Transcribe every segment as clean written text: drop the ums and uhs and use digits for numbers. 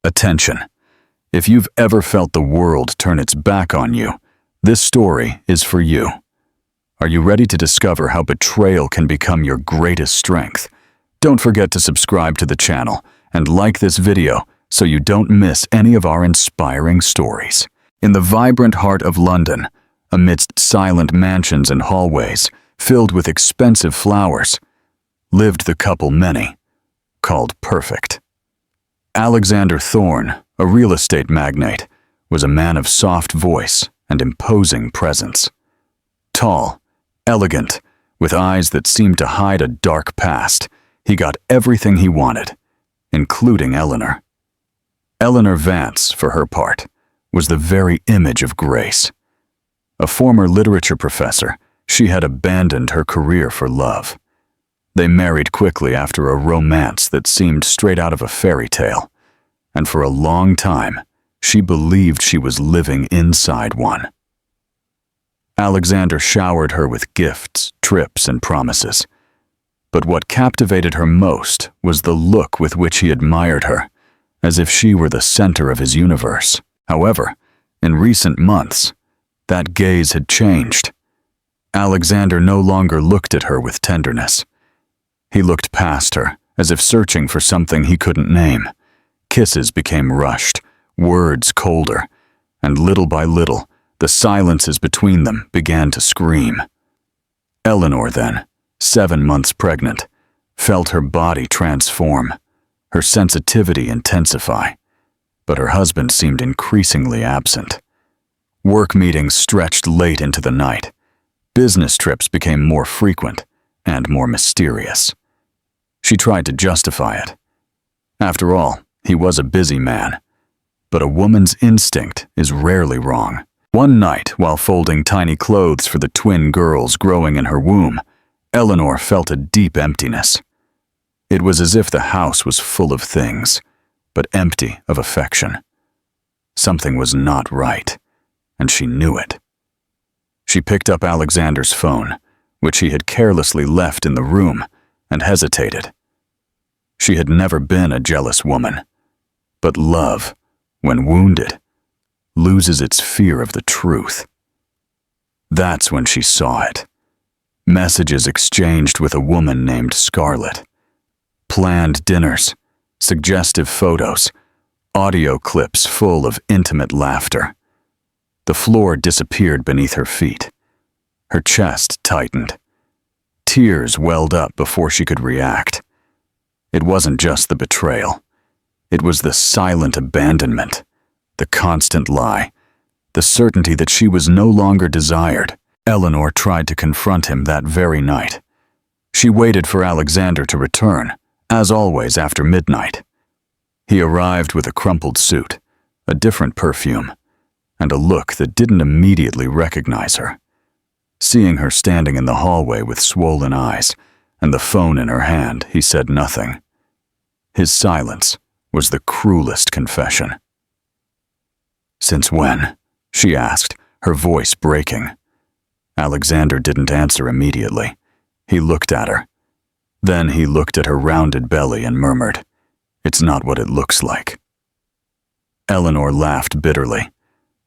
Attention. If you've ever felt the world turn its back on you, this story is for you. Are you ready to discover how betrayal can become your greatest strength? Don't forget to subscribe to the channel and like this video so you don't miss any of our inspiring stories. In the vibrant heart of London, amidst silent mansions and hallways filled with expensive flowers, lived the couple many called perfect. Alexander Thorne, a real estate magnate, was a man of soft voice and imposing presence. Tall, elegant, with eyes that seemed to hide a dark past, he got everything he wanted, including Eleanor. Eleanor Vance, for her part, was the very image of grace. A former literature professor, she had abandoned her career for love. They married quickly after a romance that seemed straight out of a fairy tale, and for a long time, she believed she was living inside one. Alexander showered her with gifts, trips, and promises. But what captivated her most was the look with which he admired her, as if she were the center of his universe. However, in recent months, that gaze had changed. Alexander no longer looked at her with tenderness. He looked past her, as if searching for something he couldn't name. Kisses became rushed, words colder, and little by little, the silences between them began to scream. Eleanor, then, 7 months pregnant, felt her body transform, her sensitivity intensify, but her husband seemed increasingly absent. Work meetings stretched late into the night. Business trips became more frequent and more mysterious. She tried to justify it. After all, he was a busy man, but a woman's instinct is rarely wrong. One night, while folding tiny clothes for the twin girls growing in her womb, Eleanor felt a deep emptiness. It was as if the house was full of things, but empty of affection. Something was not right, and she knew it. She picked up Alexander's phone, which he had carelessly left in the room, and hesitated. She had never been a jealous woman, but love, when wounded, loses its fear of the truth. That's when she saw it. Messages exchanged with a woman named Scarlett. Planned dinners, suggestive photos, audio clips full of intimate laughter. The floor disappeared beneath her feet. Her chest tightened. Tears welled up before she could react. It wasn't just the betrayal. It was the silent abandonment, the constant lie, the certainty that she was no longer desired. Eleanor tried to confront him that very night. She waited for Alexander to return, as always after midnight. He arrived with a crumpled suit, a different perfume, and a look that didn't immediately recognize her. Seeing her standing in the hallway with swollen eyes and the phone in her hand, he said nothing. His silence was the cruelest confession. "Since when?" she asked, her voice breaking. Alexander didn't answer immediately. He looked at her. Then he looked at her rounded belly and murmured, "It's not what it looks like." Eleanor laughed bitterly.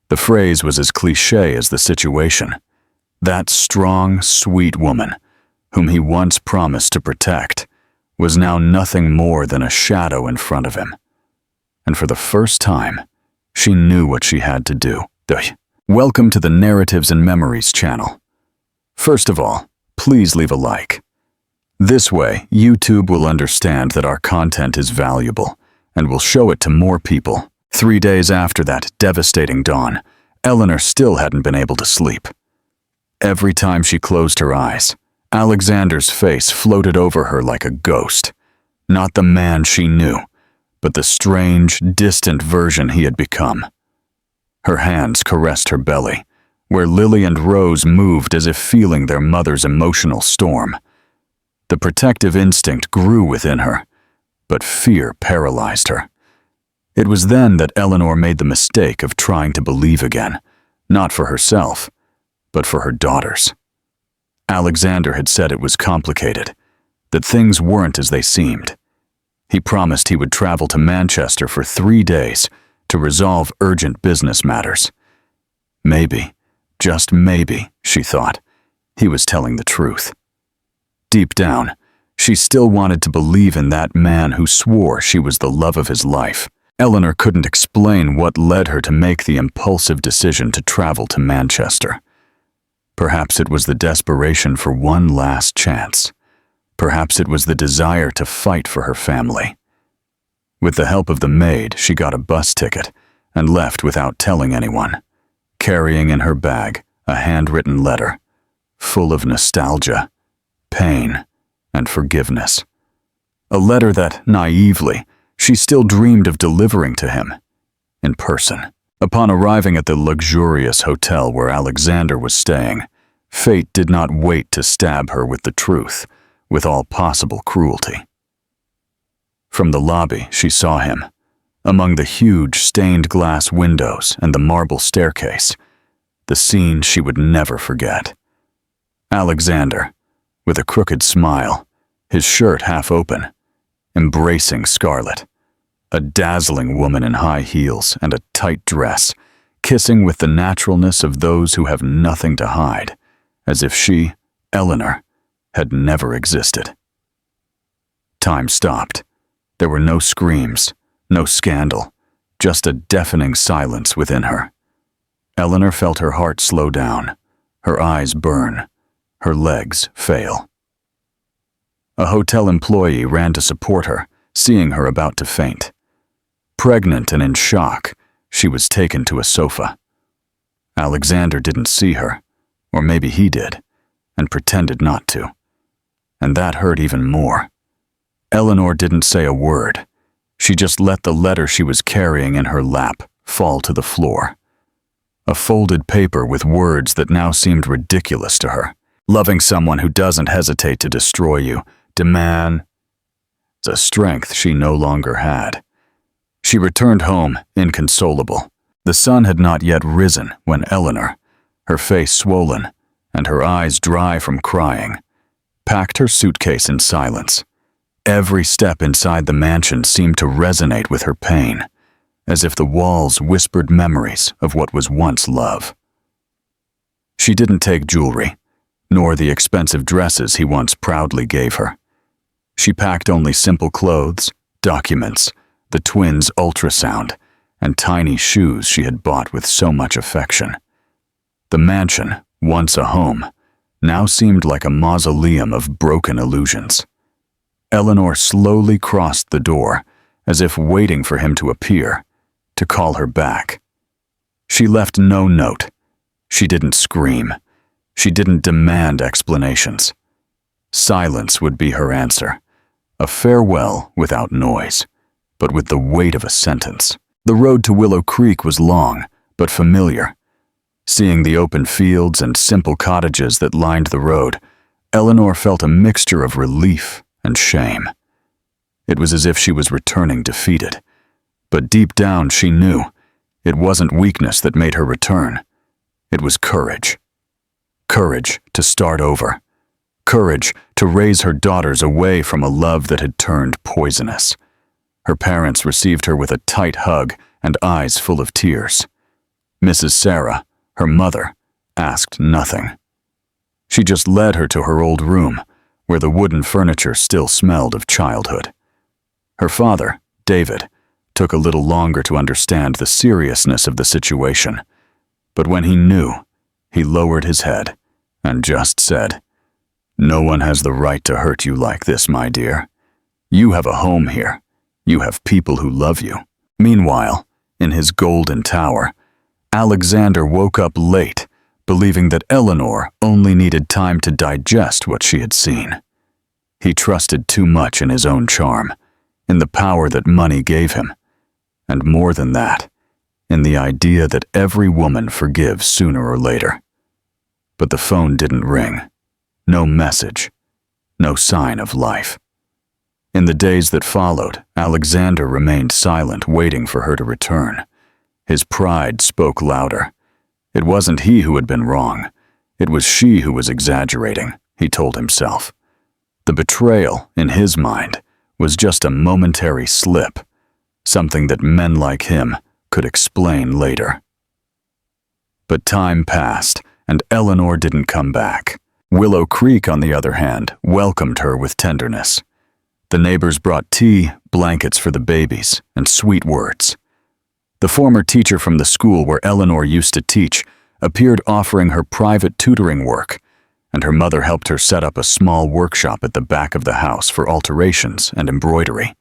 The phrase was as cliché as the situation. That strong, sweet woman, whom he once promised to protect, was now nothing more than a shadow in front of him. And for the first time, she knew what she had to do. Welcome to the Narratives and Memories channel. First of all, please leave a like. This way, YouTube will understand that our content is valuable and will show it to more people. 3 days after that devastating dawn, Eleanor still hadn't been able to sleep. Every time she closed her eyes, Alexander's face floated over her like a ghost. Not the man she knew, but the strange, distant version he had become. Her hands caressed her belly, where Lily and Rose moved as if feeling their mother's emotional storm. The protective instinct grew within her, but fear paralyzed her. It was then that Eleanor made the mistake of trying to believe again, not for herself, but for her daughters. Alexander had said it was complicated, that things weren't as they seemed. He promised he would travel to Manchester for 3 days to resolve urgent business matters. Maybe, just maybe, she thought, he was telling the truth. Deep down, she still wanted to believe in that man who swore she was the love of his life. Eleanor couldn't explain what led her to make the impulsive decision to travel to Manchester. Perhaps it was the desperation for one last chance. Perhaps it was the desire to fight for her family. With the help of the maid, she got a bus ticket and left without telling anyone, carrying in her bag a handwritten letter, full of nostalgia, pain, and forgiveness. A letter that, naively, she still dreamed of delivering to him, in person. Upon arriving at the luxurious hotel where Alexander was staying, fate did not wait to stab her with the truth, with all possible cruelty. From the lobby, she saw him, among the huge stained glass windows and the marble staircase, the scene she would never forget. Alexander, with a crooked smile, his shirt half open, embracing Scarlett, a dazzling woman in high heels and a tight dress, kissing with the naturalness of those who have nothing to hide, as if she, Eleanor, had never existed. Time stopped. There were no screams, no scandal, just a deafening silence within her. Eleanor felt her heart slow down, her eyes burn, her legs fail. A hotel employee ran to support her, seeing her about to faint. Pregnant and in shock, she was taken to a sofa. Alexander didn't see her, or maybe he did, and pretended not to. And that hurt even more. Eleanor didn't say a word. She just let the letter she was carrying in her lap fall to the floor. A folded paper with words that now seemed ridiculous to her. Loving someone who doesn't hesitate to destroy you, demand, a strength she no longer had. She returned home, inconsolable. The sun had not yet risen when Eleanor, her face swollen and her eyes dry from crying, packed her suitcase in silence. Every step inside the mansion seemed to resonate with her pain, as if the walls whispered memories of what was once love. She didn't take jewelry, nor the expensive dresses he once proudly gave her. She packed only simple clothes, documents, the twins' ultrasound, and tiny shoes she had bought with so much affection. The mansion, once a home, now seemed like a mausoleum of broken illusions. Eleanor slowly crossed the door, as if waiting for him to appear, to call her back. She left no note. She didn't scream. She didn't demand explanations. Silence would be her answer, a farewell without noise, but with the weight of a sentence. The road to Willow Creek was long, but familiar. Seeing the open fields and simple cottages that lined the road, Eleanor felt a mixture of relief and shame. It was as if she was returning defeated. But deep down she knew it wasn't weakness that made her return. It was courage. Courage to start over. Courage to raise her daughters away from a love that had turned poisonous. Her parents received her with a tight hug and eyes full of tears. Mrs. Sarah, her mother, asked nothing. She just led her to her old room, where the wooden furniture still smelled of childhood. Her father, David, took a little longer to understand the seriousness of the situation, but when he knew, he lowered his head and just said, "No one has the right to hurt you like this, my dear. You have a home here. You have people who love you." Meanwhile, in his golden tower, Alexander woke up late, believing that Eleanor only needed time to digest what she had seen. He trusted too much in his own charm, in the power that money gave him, and more than that, in the idea that every woman forgives sooner or later. But the phone didn't ring. No message. No sign of life. In the days that followed, Alexander remained silent, waiting for her to return. His pride spoke louder. It wasn't he who had been wrong. It was she who was exaggerating, he told himself. The betrayal, in his mind, was just a momentary slip, something that men like him could explain later. But time passed, and Eleanor didn't come back. Willow Creek, on the other hand, welcomed her with tenderness. The neighbors brought tea, blankets for the babies, and sweet words. The former teacher from the school where Eleanor used to teach appeared offering her private tutoring work, and her mother helped her set up a small workshop at the back of the house for alterations and embroidery.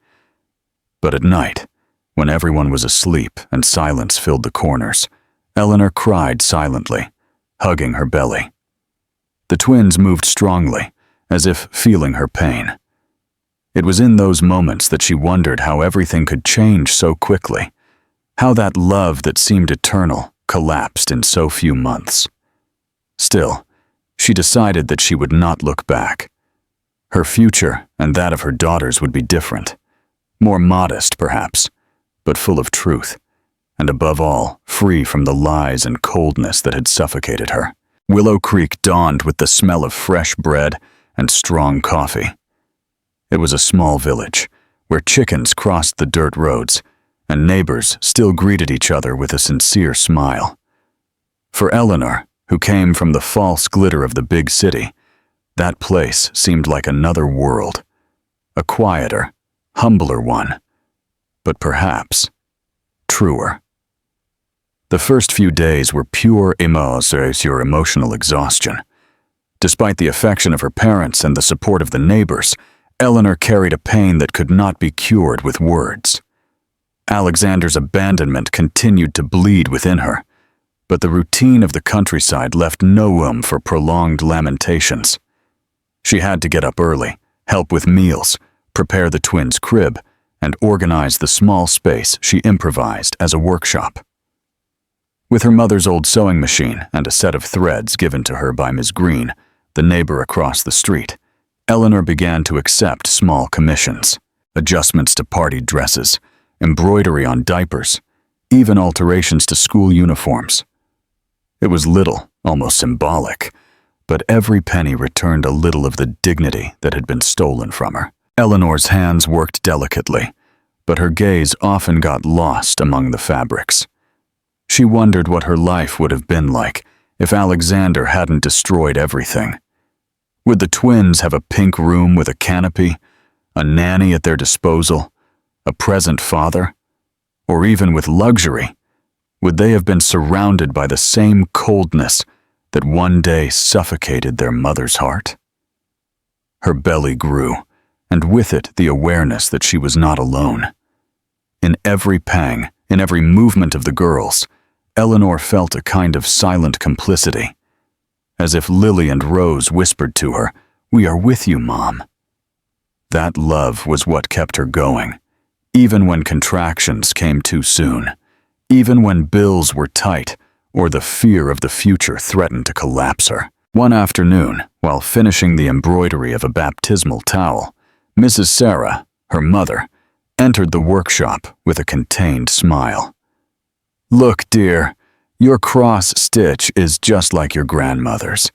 But at night, when everyone was asleep and silence filled the corners, Eleanor cried silently, hugging her belly. The twins moved strongly, as if feeling her pain. It was in those moments that she wondered how everything could change so quickly, how that love that seemed eternal collapsed in so few months. Still, she decided that she would not look back. Her future and that of her daughters would be different, more modest perhaps, but full of truth, and above all, free from the lies and coldness that had suffocated her. Willow Creek dawned with the smell of fresh bread and strong coffee. It was a small village, where chickens crossed the dirt roads, and neighbors still greeted each other with a sincere smile. For Eleanor, who came from the false glitter of the big city, that place seemed like another world, a quieter, humbler one, but perhaps truer. The first few days were pure emotional exhaustion. Despite the affection of her parents and the support of the neighbors, Eleanor carried a pain that could not be cured with words. Alexander's abandonment continued to bleed within her, but the routine of the countryside left no room for prolonged lamentations. She had to get up early, help with meals, prepare the twins' crib, and organize the small space she improvised as a workshop. With her mother's old sewing machine and a set of threads given to her by Miss Green, the neighbor across the street, Eleanor began to accept small commissions, adjustments to party dresses, embroidery on diapers, even alterations to school uniforms. It was little, almost symbolic, but every penny returned a little of the dignity that had been stolen from her. Eleanor's hands worked delicately, but her gaze often got lost among the fabrics. She wondered what her life would have been like if Alexander hadn't destroyed everything. Would the twins have a pink room with a canopy, a nanny at their disposal, a present father, or even with luxury? Would they have been surrounded by the same coldness that one day suffocated their mother's heart? Her belly grew, and with it the awareness that she was not alone. In every pang, in every movement of the girls, Eleanor felt a kind of silent complicity, as if Lily and Rose whispered to her, "We are with you, Mom." That love was what kept her going, even when contractions came too soon, even when bills were tight or the fear of the future threatened to collapse her. One afternoon, while finishing the embroidery of a baptismal towel, Mrs. Sarah, her mother, entered the workshop with a contained smile. "Look, dear, your cross stitch is just like your grandmother's.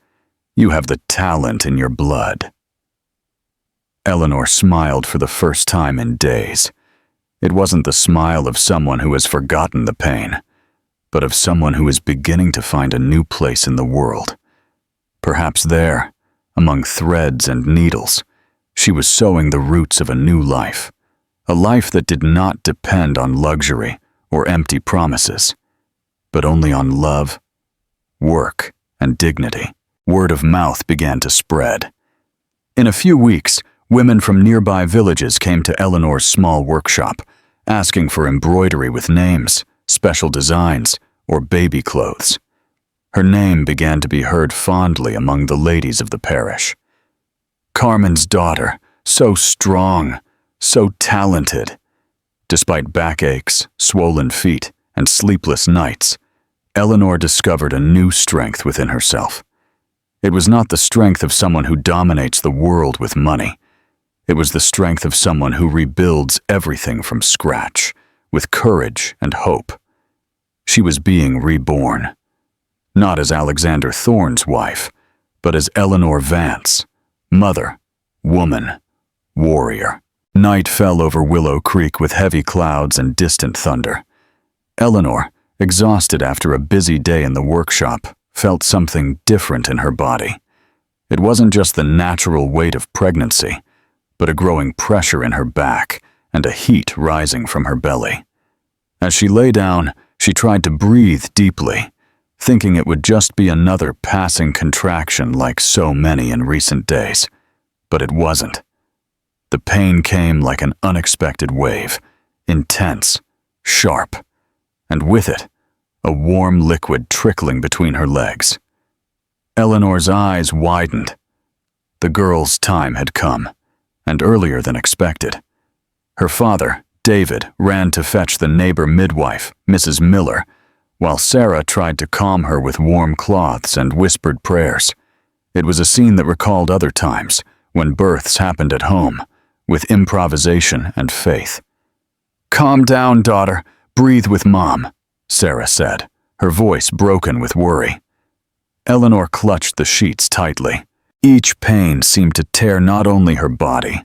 You have the talent in your blood." Eleanor smiled for the first time in days. It wasn't the smile of someone who has forgotten the pain, but of someone who is beginning to find a new place in the world. Perhaps there, among threads and needles, she was sowing the roots of a new life, a life that did not depend on luxury or empty promises, but only on love, work, and dignity. Word of mouth began to spread. In a few weeks, women from nearby villages came to Eleanor's small workshop, asking for embroidery with names, special designs, or baby clothes. Her name began to be heard fondly among the ladies of the parish. Carmen's daughter, so strong, so talented. Despite backaches, swollen feet, and sleepless nights, Eleanor discovered a new strength within herself. It was not the strength of someone who dominates the world with money. It was the strength of someone who rebuilds everything from scratch, with courage and hope. She was being reborn, not as Alexander Thorne's wife, but as Eleanor Vance, mother, woman, warrior. Night fell over Willow Creek with heavy clouds and distant thunder. Eleanor, exhausted after a busy day in the workshop, felt something different in her body. It wasn't just the natural weight of pregnancy, but a growing pressure in her back and a heat rising from her belly. As she lay down, she tried to breathe deeply, thinking it would just be another passing contraction like so many in recent days. But it wasn't. The pain came like an unexpected wave, intense, sharp, and with it, a warm liquid trickling between her legs. Eleanor's eyes widened. The girl's time had come, and earlier than expected. Her father, David, ran to fetch the neighbor midwife, Mrs. Miller, while Sarah tried to calm her with warm cloths and whispered prayers. It was a scene that recalled other times, when births happened at home, with improvisation and faith. "Calm down, daughter. Breathe with Mom," Sarah said, her voice broken with worry. Eleanor clutched the sheets tightly. Each pain seemed to tear not only her body,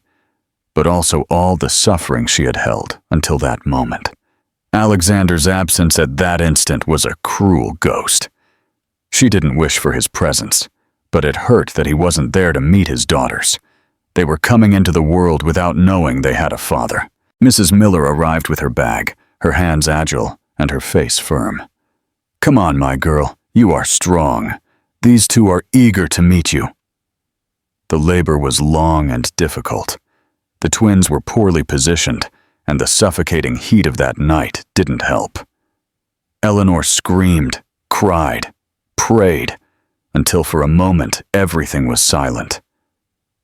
but also all the suffering she had held until that moment. Alexander's absence at that instant was a cruel ghost. She didn't wish for his presence, but it hurt that he wasn't there to meet his daughters. They were coming into the world without knowing they had a father. Mrs. Miller arrived with her bag, her hands agile and her face firm. "Come on, my girl, you are strong. These two are eager to meet you." The labor was long and difficult. The twins were poorly positioned, and the suffocating heat of that night didn't help. Eleanor screamed, cried, prayed, until for a moment everything was silent.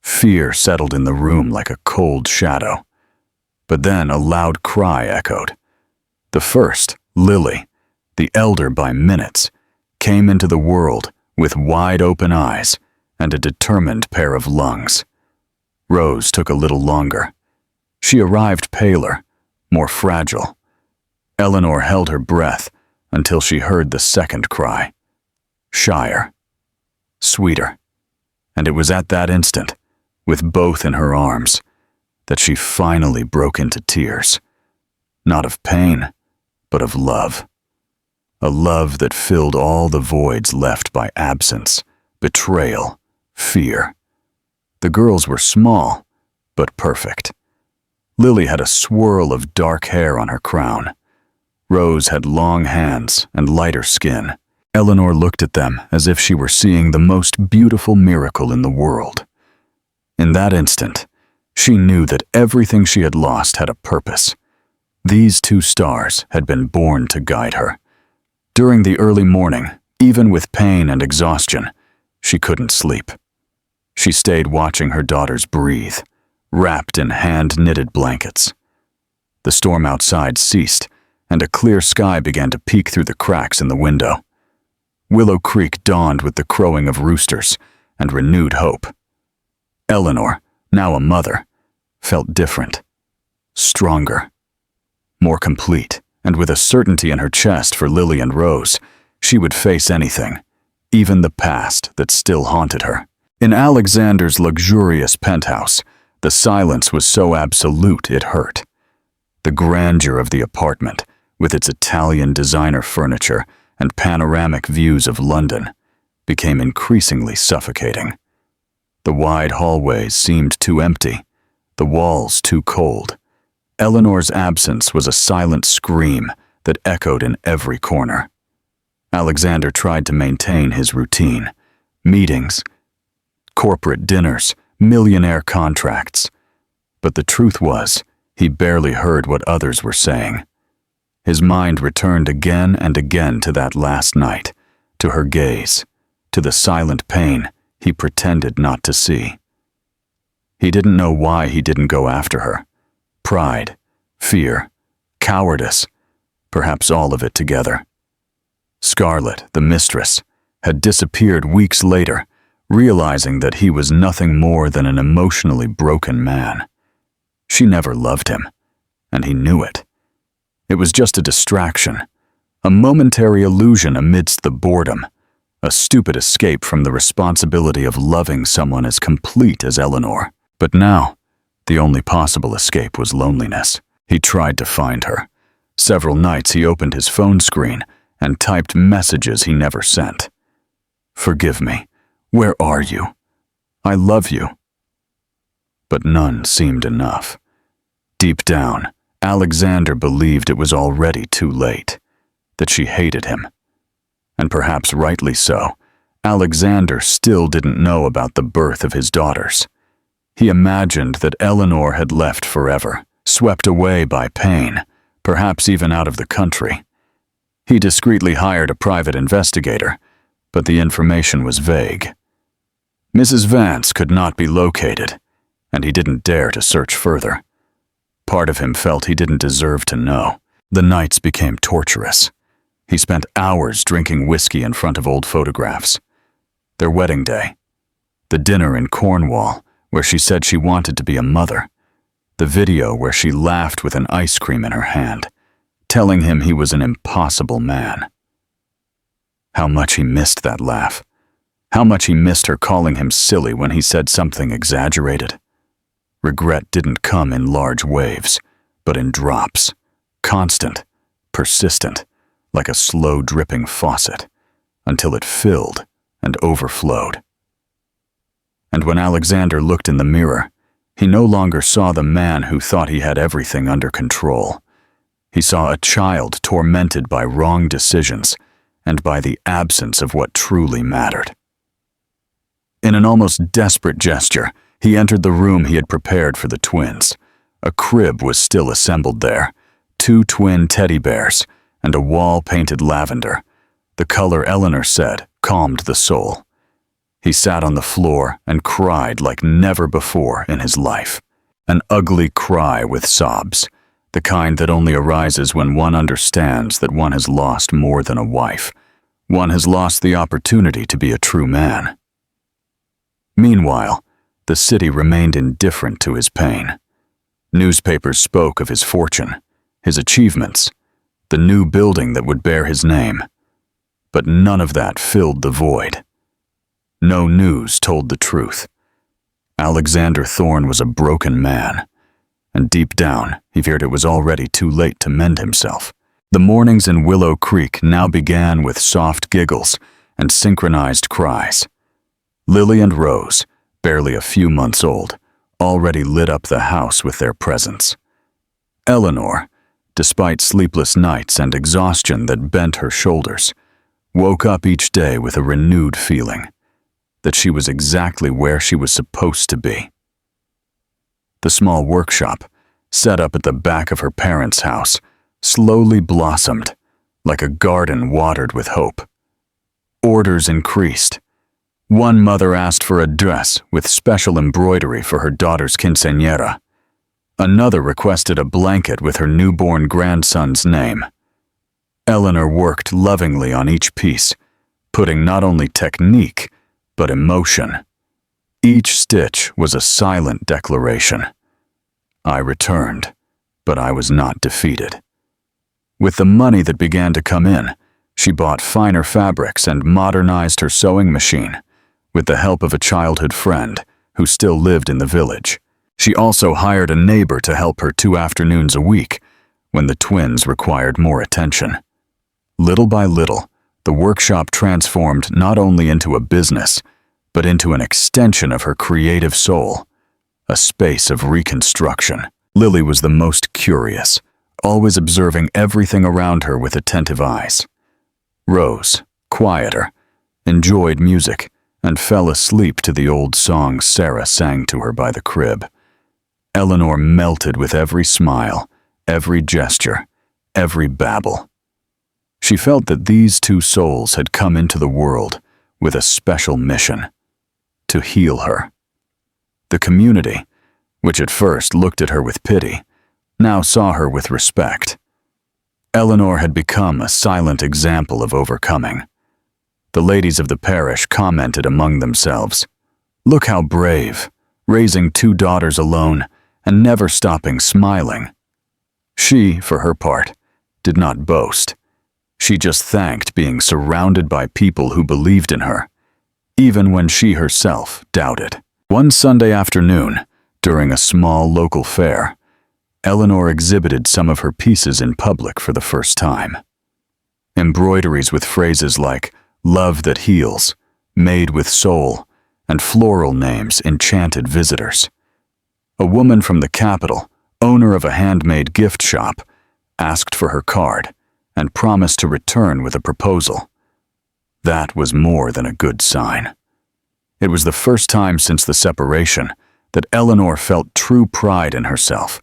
Fear settled in the room like a cold shadow. But then a loud cry echoed. The first, Lily, the elder by minutes, came into the world with wide-open eyes and a determined pair of lungs. Rose took a little longer. She arrived paler, more fragile. Eleanor held her breath until she heard the second cry. Shyer. Sweeter. And it was at that instant, with both in her arms, that she finally broke into tears. Not of pain, but of love. A love that filled all the voids left by absence, betrayal, fear. The girls were small, but perfect. Lily had a swirl of dark hair on her crown. Rose had long hands and lighter skin. Eleanor looked at them as if she were seeing the most beautiful miracle in the world. In that instant, she knew that everything she had lost had a purpose. These two stars had been born to guide her. During the early morning, even with pain and exhaustion, she couldn't sleep. She stayed watching her daughters breathe, wrapped in hand-knitted blankets. The storm outside ceased, and a clear sky began to peek through the cracks in the window. Willow Creek dawned with the crowing of roosters and renewed hope. Eleanor, now a mother, felt different, stronger, more complete, and with a certainty in her chest for Lily and Rose, she would face anything, even the past that still haunted her. In Alexander's luxurious penthouse, the silence was so absolute it hurt. The grandeur of the apartment, with its Italian designer furniture and panoramic views of London, became increasingly suffocating. The wide hallways seemed too empty, the walls too cold. Eleanor's absence was a silent scream that echoed in every corner. Alexander tried to maintain his routine. Meetings, corporate dinners, millionaire contracts. But the truth was, he barely heard what others were saying. His mind returned again and again to that last night, to her gaze, to the silent pain he pretended not to see. He didn't know why he didn't go after her. Pride, fear, cowardice, perhaps all of it together. Scarlett, the mistress, had disappeared weeks later, realizing that he was nothing more than an emotionally broken man. She never loved him, and he knew it. It was just a distraction, a momentary illusion amidst the boredom, a stupid escape from the responsibility of loving someone as complete as Eleanor. But now, The only possible escape was loneliness. He tried to find her. Several nights he opened his phone screen and typed messages he never sent. "Forgive me. Where are you? I love you." But none seemed enough. Deep down, Alexander believed it was already too late, that she hated him. And perhaps rightly so, Alexander still didn't know about the birth of his daughters. He imagined that Eleanor had left forever, swept away by pain, perhaps even out of the country. He discreetly hired a private investigator, but the information was vague. Mrs. Vance could not be located, and he didn't dare to search further. Part of him felt he didn't deserve to know. The nights became torturous. He spent hours drinking whiskey in front of old photographs. Their wedding day. The dinner in Cornwall, where she said she wanted to be a mother. The video where she laughed with an ice cream in her hand, telling him he was an impossible man. How much he missed that laugh. How much he missed her calling him silly when he said something exaggerated. Regret didn't come in large waves, but in drops. Constant, persistent, like a slow dripping faucet, until it filled and overflowed. And when Alexander looked in the mirror, he no longer saw the man who thought he had everything under control. He saw a child tormented by wrong decisions and by the absence of what truly mattered. In an almost desperate gesture, he entered the room he had prepared for the twins. A crib was still assembled there, 2 twin teddy bears, and a wall painted lavender. The color, Eleanor said, calmed the soul. He sat on the floor and cried like never before in his life. An ugly cry with sobs, the kind that only arises when one understands that one has lost more than a wife. One has lost the opportunity to be a true man. Meanwhile, the city remained indifferent to his pain. Newspapers spoke of his fortune, his achievements, the new building that would bear his name. But none of that filled the void. No news told the truth. Alexander Thorne was a broken man, and deep down he feared it was already too late to mend himself. The mornings in Willow Creek now began with soft giggles and synchronized cries. Lily and Rose, barely a few months old, already lit up the house with their presence. Eleanor, despite sleepless nights and exhaustion that bent her shoulders, woke up each day with a renewed feeling that she was exactly where she was supposed to be. The small workshop, set up at the back of her parents' house, slowly blossomed, like a garden watered with hope. Orders increased. One mother asked for a dress with special embroidery for her daughter's quinceañera. Another requested a blanket with her newborn grandson's name. Eleanor worked lovingly on each piece, putting not only technique, but emotion. Each stitch was a silent declaration. I returned, but I was not defeated. With the money that began to come in, she bought finer fabrics and modernized her sewing machine, with the help of a childhood friend who still lived in the village. She also hired a neighbor to help her 2 afternoons a week when the twins required more attention. Little by little, the workshop transformed not only into a business, but into an extension of her creative soul, a space of reconstruction. Lily was the most curious, always observing everything around her with attentive eyes. Rose, quieter, enjoyed music, and fell asleep to the old songs Sarah sang to her by the crib. Eleanor melted with every smile, every gesture, every babble. She felt that these 2 souls had come into the world with a special mission: to heal her. The community, which at first looked at her with pity, now saw her with respect. Eleanor had become a silent example of overcoming. The ladies of the parish commented among themselves, "Look how brave, raising 2 daughters alone and never stopping smiling." She, for her part, did not boast. She just thanked being surrounded by people who believed in her, even when she herself doubted. One Sunday afternoon, During a small local fair, Eleanor exhibited some of her pieces in public for the first time. Embroideries with phrases like "love that heals," "made with soul," and floral names enchanted visitors. A woman from the capital, owner of a handmade gift shop, asked for her card and promised to return with a proposal. That was more than a good sign. It was the first time since the separation that Eleanor felt true pride in herself,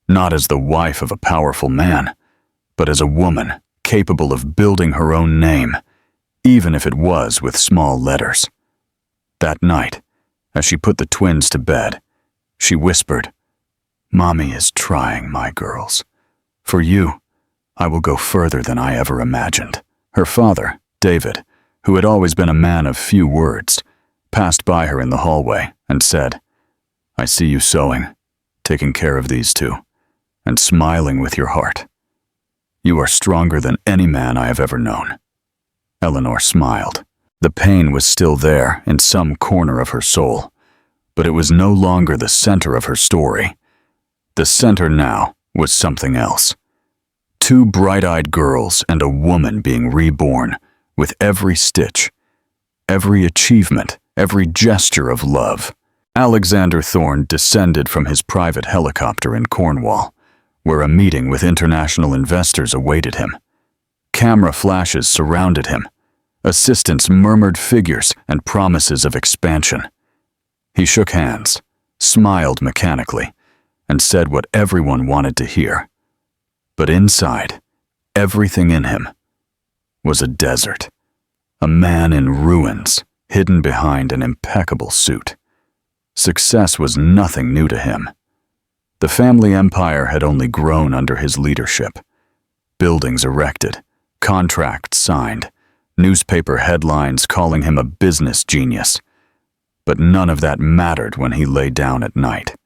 not as the wife of a powerful man, but as a woman capable of building her own name, even if it was with small letters. That night, as she put the twins to bed, she whispered, "Mommy is trying, my girls. For you, I will go further than I ever imagined." Her father, David, who had always been a man of few words, passed by her in the hallway and said, "I see you sewing, taking care of these two, and smiling with your heart. You are stronger than any man I have ever known." Eleanor smiled. The pain was still there in some corner of her soul, but it was no longer the center of her story. The center now was something else. Two bright-eyed girls and a woman being reborn, with every stitch, every achievement, every gesture of love. Alexander Thorne descended from his private helicopter in Cornwall, where a meeting with international investors awaited him. Camera flashes surrounded him. Assistants murmured figures and promises of expansion. He shook hands, smiled mechanically, and said what everyone wanted to hear. But inside, everything in him was a desert, a man in ruins, hidden behind an impeccable suit. Success was nothing new to him. The family empire had only grown under his leadership. Buildings erected, contracts signed, newspaper headlines calling him a business genius. But none of that mattered when he lay down at night.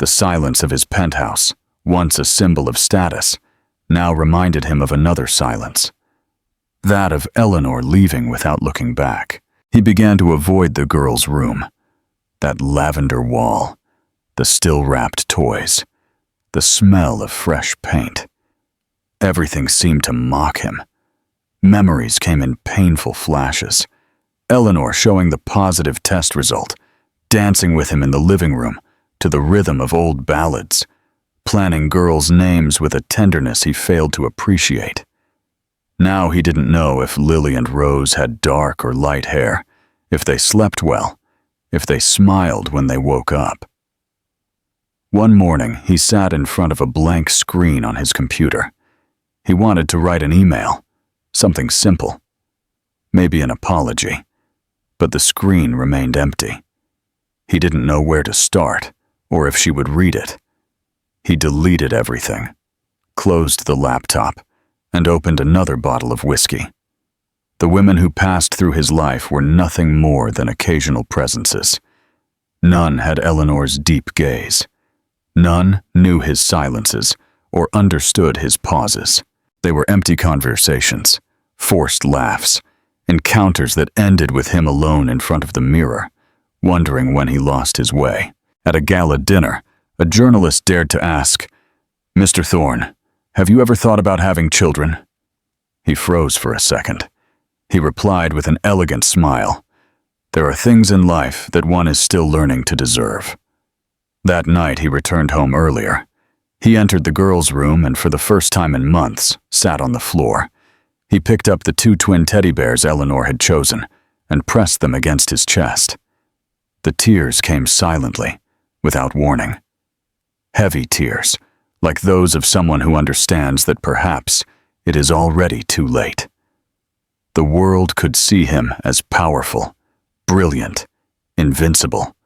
The silence of his penthouse, once a symbol of status, now reminded him of another silence. That of Eleanor leaving without looking back. He began to avoid the girl's room. That lavender wall, the still-wrapped toys, the smell of fresh paint. Everything seemed to mock him. Memories came in painful flashes. Eleanor showing the positive test result, dancing with him in the living room to the rhythm of old ballads, planning girls' names with a tenderness he failed to appreciate. Now he didn't know if Lily and Rose had dark or light hair, if they slept well, if they smiled when they woke up. One morning, he sat in front of a blank screen on his computer. He wanted to write an email, something simple, maybe an apology, but the screen remained empty. He didn't know where to start, or if she would read it. He deleted everything, closed the laptop, and opened another bottle of whiskey. The women who passed through his life were nothing more than occasional presences. None had Eleanor's deep gaze. None knew his silences or understood his pauses. They were empty conversations, forced laughs, encounters that ended with him alone in front of the mirror, wondering when he lost his way. At a gala dinner, a journalist dared to ask, "Mr. Thorne, have you ever thought about having children?" He froze for a second. He replied with an elegant smile, "There are things in life that one is still learning to deserve." That night he returned home earlier. He entered the girls' room and for the first time in months, sat on the floor. He picked up the two twin teddy bears Eleanor had chosen and pressed them against his chest. The tears came silently, without warning. Heavy tears, like those of someone who understands that perhaps it is already too late. The world could see him as powerful, brilliant, invincible.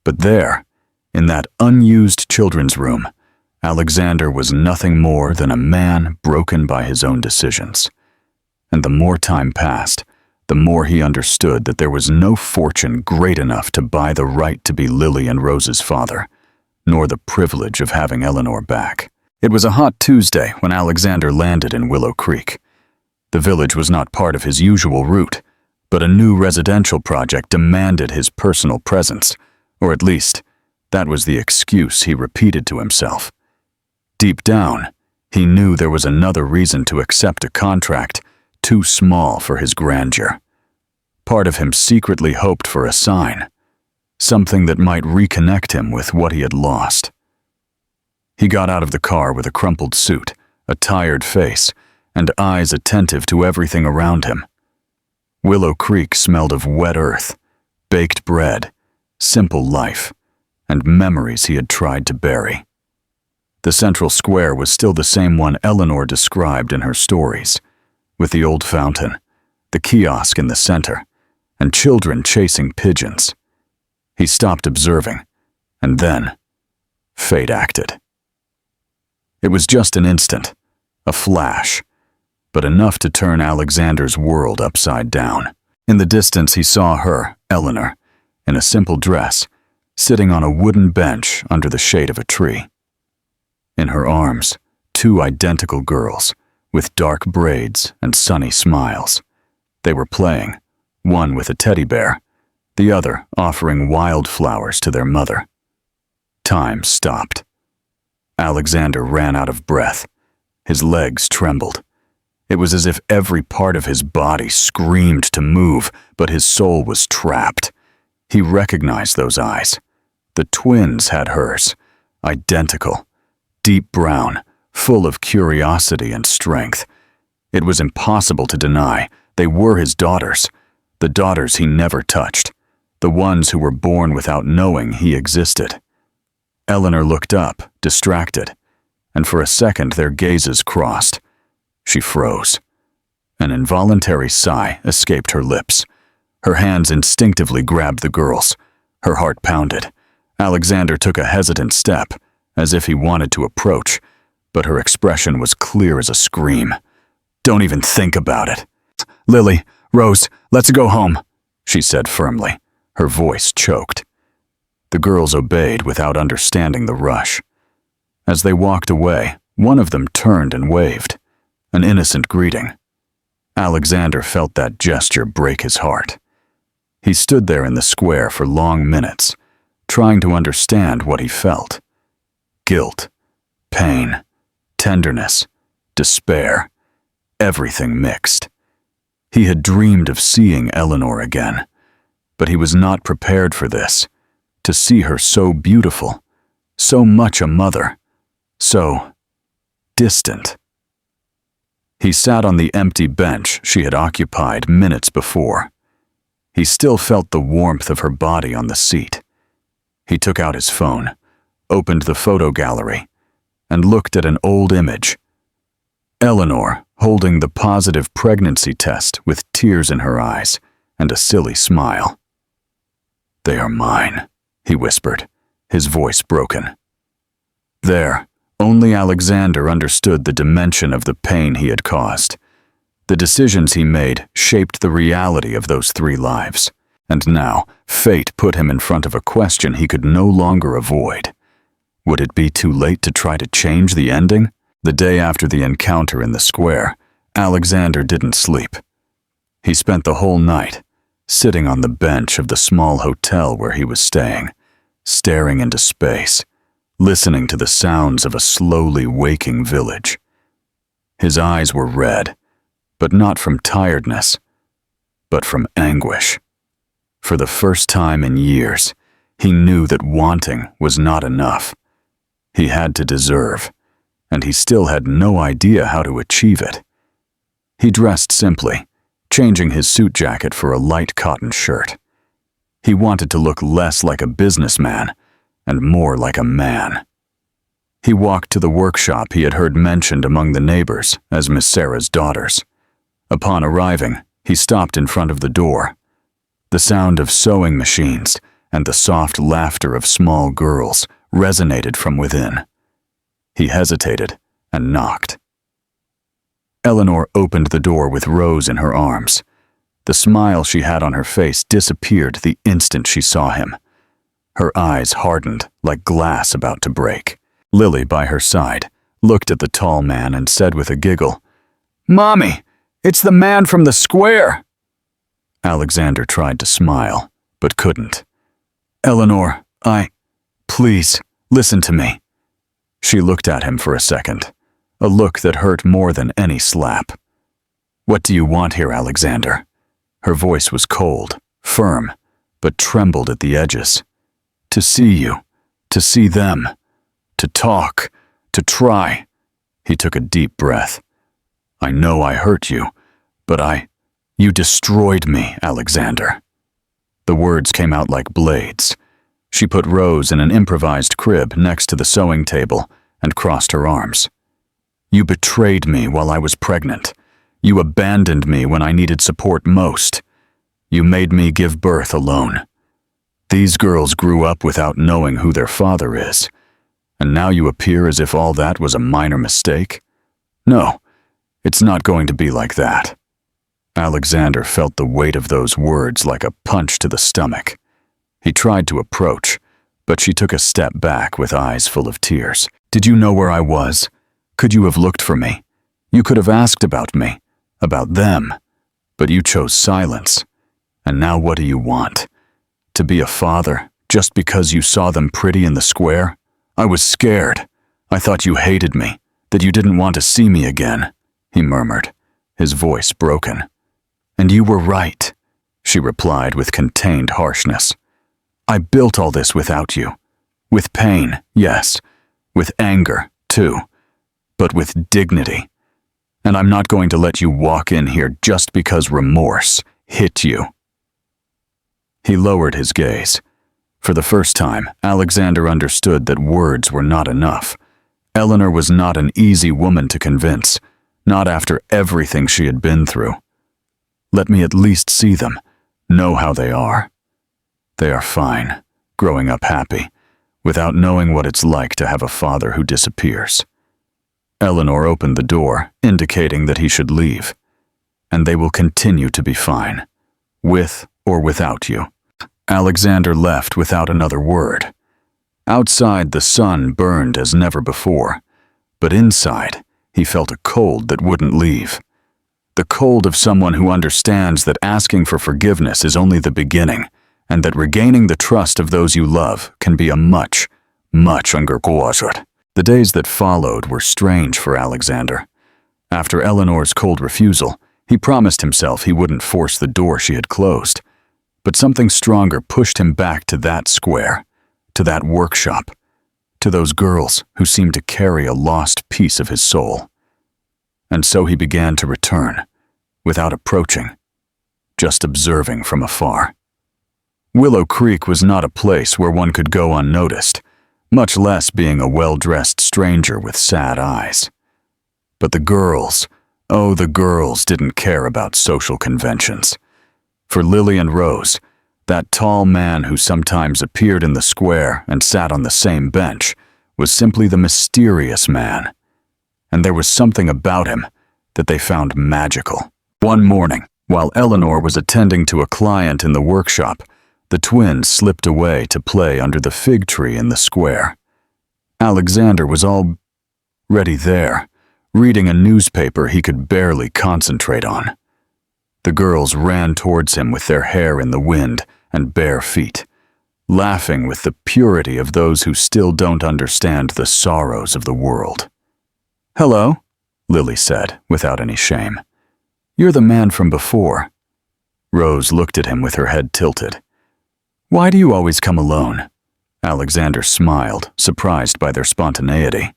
But there, in that unused children's room, Alexander was nothing more than a man broken by his own decisions. And the more time passed, the more he understood that there was no fortune great enough to buy the right to be Lily and Rose's father, nor the privilege of having Eleanor back. It was a hot Tuesday when Alexander landed in Willow Creek. The village was not part of his usual route, but a new residential project demanded his personal presence, or at least, That was the excuse he repeated to himself. Deep down, he knew there was another reason to accept a contract too small for his grandeur. Part of him secretly hoped for a sign, something that might reconnect him with what he had lost. He got out of the car with a crumpled suit, a tired face, and eyes attentive to everything around him. Willow Creek smelled of wet earth, baked bread, simple life, and memories he had tried to bury. The central square was still the same one Eleanor described in her stories, with the old fountain, the kiosk in the center, and children chasing pigeons. He stopped observing, and then fate acted. It was just an instant, a flash, but enough to turn Alexander's world upside down. In the distance he saw her, Eleanor, in a simple dress, sitting on a wooden bench under the shade of a tree. In her arms, two identical girls, with dark braids and sunny smiles. They were playing, one with a teddy bear, the other offering wildflowers to their mother. Time stopped. Alexander ran out of breath. His legs trembled. It was as if every part of his body screamed to move, but his soul was trapped. He recognized those eyes. The twins had hers, identical, deep brown, full of curiosity and strength. It was impossible to deny. They were his daughters, the daughters he never touched, the ones who were born without knowing he existed. Eleanor looked up, distracted, and for a second their gazes crossed. She froze. An involuntary sigh escaped her lips. Her hands instinctively grabbed the girls. Her heart pounded. Alexander took a hesitant step, as if he wanted to approach, but her expression was clear as a scream. "Don't even think about it." "Lily, Rose, let's go home," she said firmly, her voice choked. The girls obeyed without understanding the rush. As they walked away, one of them turned and waved, an innocent greeting. Alexander felt that gesture break his heart. He stood there in the square for long minutes, trying to understand what he felt. Guilt, pain, tenderness, despair, everything mixed. He had dreamed of seeing Eleanor again, but he was not prepared for this, to see her so beautiful, so much a mother, so distant. He sat on the empty bench she had occupied minutes before. He still felt the warmth of her body on the seat. He took out his phone, opened the photo gallery, and looked at an old image. Eleanor holding the positive pregnancy test with tears in her eyes and a silly smile. "They are mine," he whispered, his voice broken. There, only Alexander understood the dimension of the pain he had caused. The decisions he made shaped the reality of those 3 lives, and now fate put him in front of a question he could no longer avoid. Would it be too late to try to change the ending? The day after the encounter in the square, Alexander didn't sleep. He spent the whole night sitting on the bench of the small hotel where he was staying, staring into space, listening to the sounds of a slowly waking village. His eyes were red, but not from tiredness, but from anguish. For the first time in years, he knew that wanting was not enough. He had to deserve, and he still had no idea how to achieve it. He dressed simply, changing his suit jacket for a light cotton shirt. He wanted to look less like a businessman and more like a man. He walked to the workshop he had heard mentioned among the neighbors as Miss Sarah's daughters. Upon arriving, he stopped in front of the door. The sound of sewing machines and the soft laughter of small girls resonated from within. He hesitated and knocked. Eleanor opened the door with Rose in her arms. The smile she had on her face disappeared the instant she saw him. Her eyes hardened like glass about to break. Lily, by her side, looked at the tall man and said with a giggle, "Mommy, it's the man from the square!" Alexander tried to smile, but couldn't. "Eleanor, Please, listen to me." She looked at him for a second, a look that hurt more than any slap. "What do you want here, Alexander?" Her voice was cold, firm, but trembled at the edges. "To see you, to see them, to talk, to try." He took a deep breath. "I know I hurt you, but you destroyed me, Alexander." The words came out like blades. She put Rose in an improvised crib next to the sewing table and crossed her arms. "You betrayed me while I was pregnant. You abandoned me when I needed support most. You made me give birth alone. These girls grew up without knowing who their father is, and now you appear as if all that was a minor mistake? No, it's not going to be like that." Alexander felt the weight of those words like a punch to the stomach. He tried to approach, but she took a step back with eyes full of tears. "Did you know where I was? Could you have looked for me? You could have asked about me, about them, but you chose silence. And now what do you want? To be a father just because you saw them pretty in the square? I was scared. I thought you hated me, that you didn't want to see me again," he murmured, his voice broken. "And you were right," she replied with contained harshness. "I built all this without you. With pain, yes. With anger, too. But with dignity. And I'm not going to let you walk in here just because remorse hit you." He lowered his gaze. For the first time, Alexander understood that words were not enough. Eleanor was not an easy woman to convince, not after everything she had been through. "Let me at least see them, know how they are. They are fine, growing up happy, without knowing what it's like to have a father who disappears." Eleanor opened the door, indicating that he should leave. "And they will continue to be fine, with or without you." Alexander left without another word. Outside, the sun burned as never before, but inside, he felt a cold that wouldn't leave. The cold of someone who understands that asking for forgiveness is only the beginning, and that regaining the trust of those you love can be a much undergoed. The days that followed were strange for Alexander. After Eleanor's cold refusal, he promised himself he wouldn't force the door she had closed. But something stronger pushed him back to that square, to that workshop, to those girls who seemed to carry a lost piece of his soul. And so he began to return, without approaching, just observing from afar. Willow Creek was not a place where one could go unnoticed, much less being a well-dressed stranger with sad eyes. But the girls, oh, the girls didn't care about social conventions. For Lily and Rose, that tall man who sometimes appeared in the square and sat on the same bench was simply the mysterious man. And there was something about him that they found magical. One morning, while Eleanor was attending to a client in the workshop, the twins slipped away to play under the fig tree in the square. Alexander was already there, reading a newspaper he could barely concentrate on. The girls ran towards him with their hair in the wind and bare feet, laughing with the purity of those who still don't understand the sorrows of the world. "Hello," Lily said, without any shame. "You're the man from before." Rose looked at him with her head tilted. "Why do you always come alone?" Alexander smiled, surprised by their spontaneity.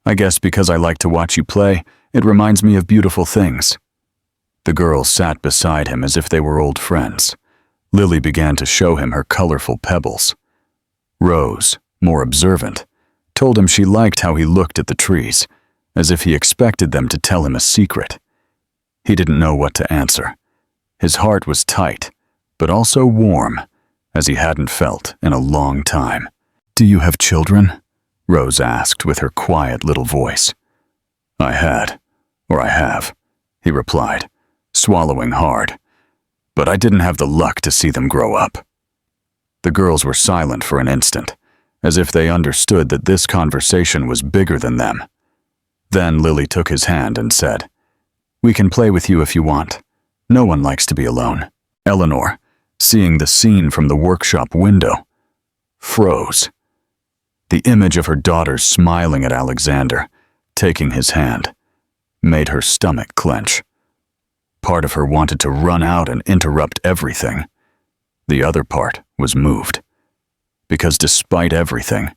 "I guess because I like to watch you play, it reminds me of beautiful things." The girl sat beside him as if they were old friends. Lily began to show him her colorful pebbles. Rose, more observant, told him she liked how he looked at the trees, as if he expected them to tell him a secret. He didn't know what to answer. His heart was tight, but also warm, as he hadn't felt in a long time. "Do you have children?" Rose asked with her quiet little voice. "I had, or I have," he replied, swallowing hard. "But I didn't have the luck to see them grow up." The girls were silent for an instant, as if they understood that this conversation was bigger than them. Then Lily took his hand and said, "We can play with you if you want. No one likes to be alone." Eleanor, seeing the scene from the workshop window, froze. The image of her daughters smiling at Alexander, taking his hand, made her stomach clench. Part of her wanted to run out and interrupt everything. The other part was moved. Because despite everything,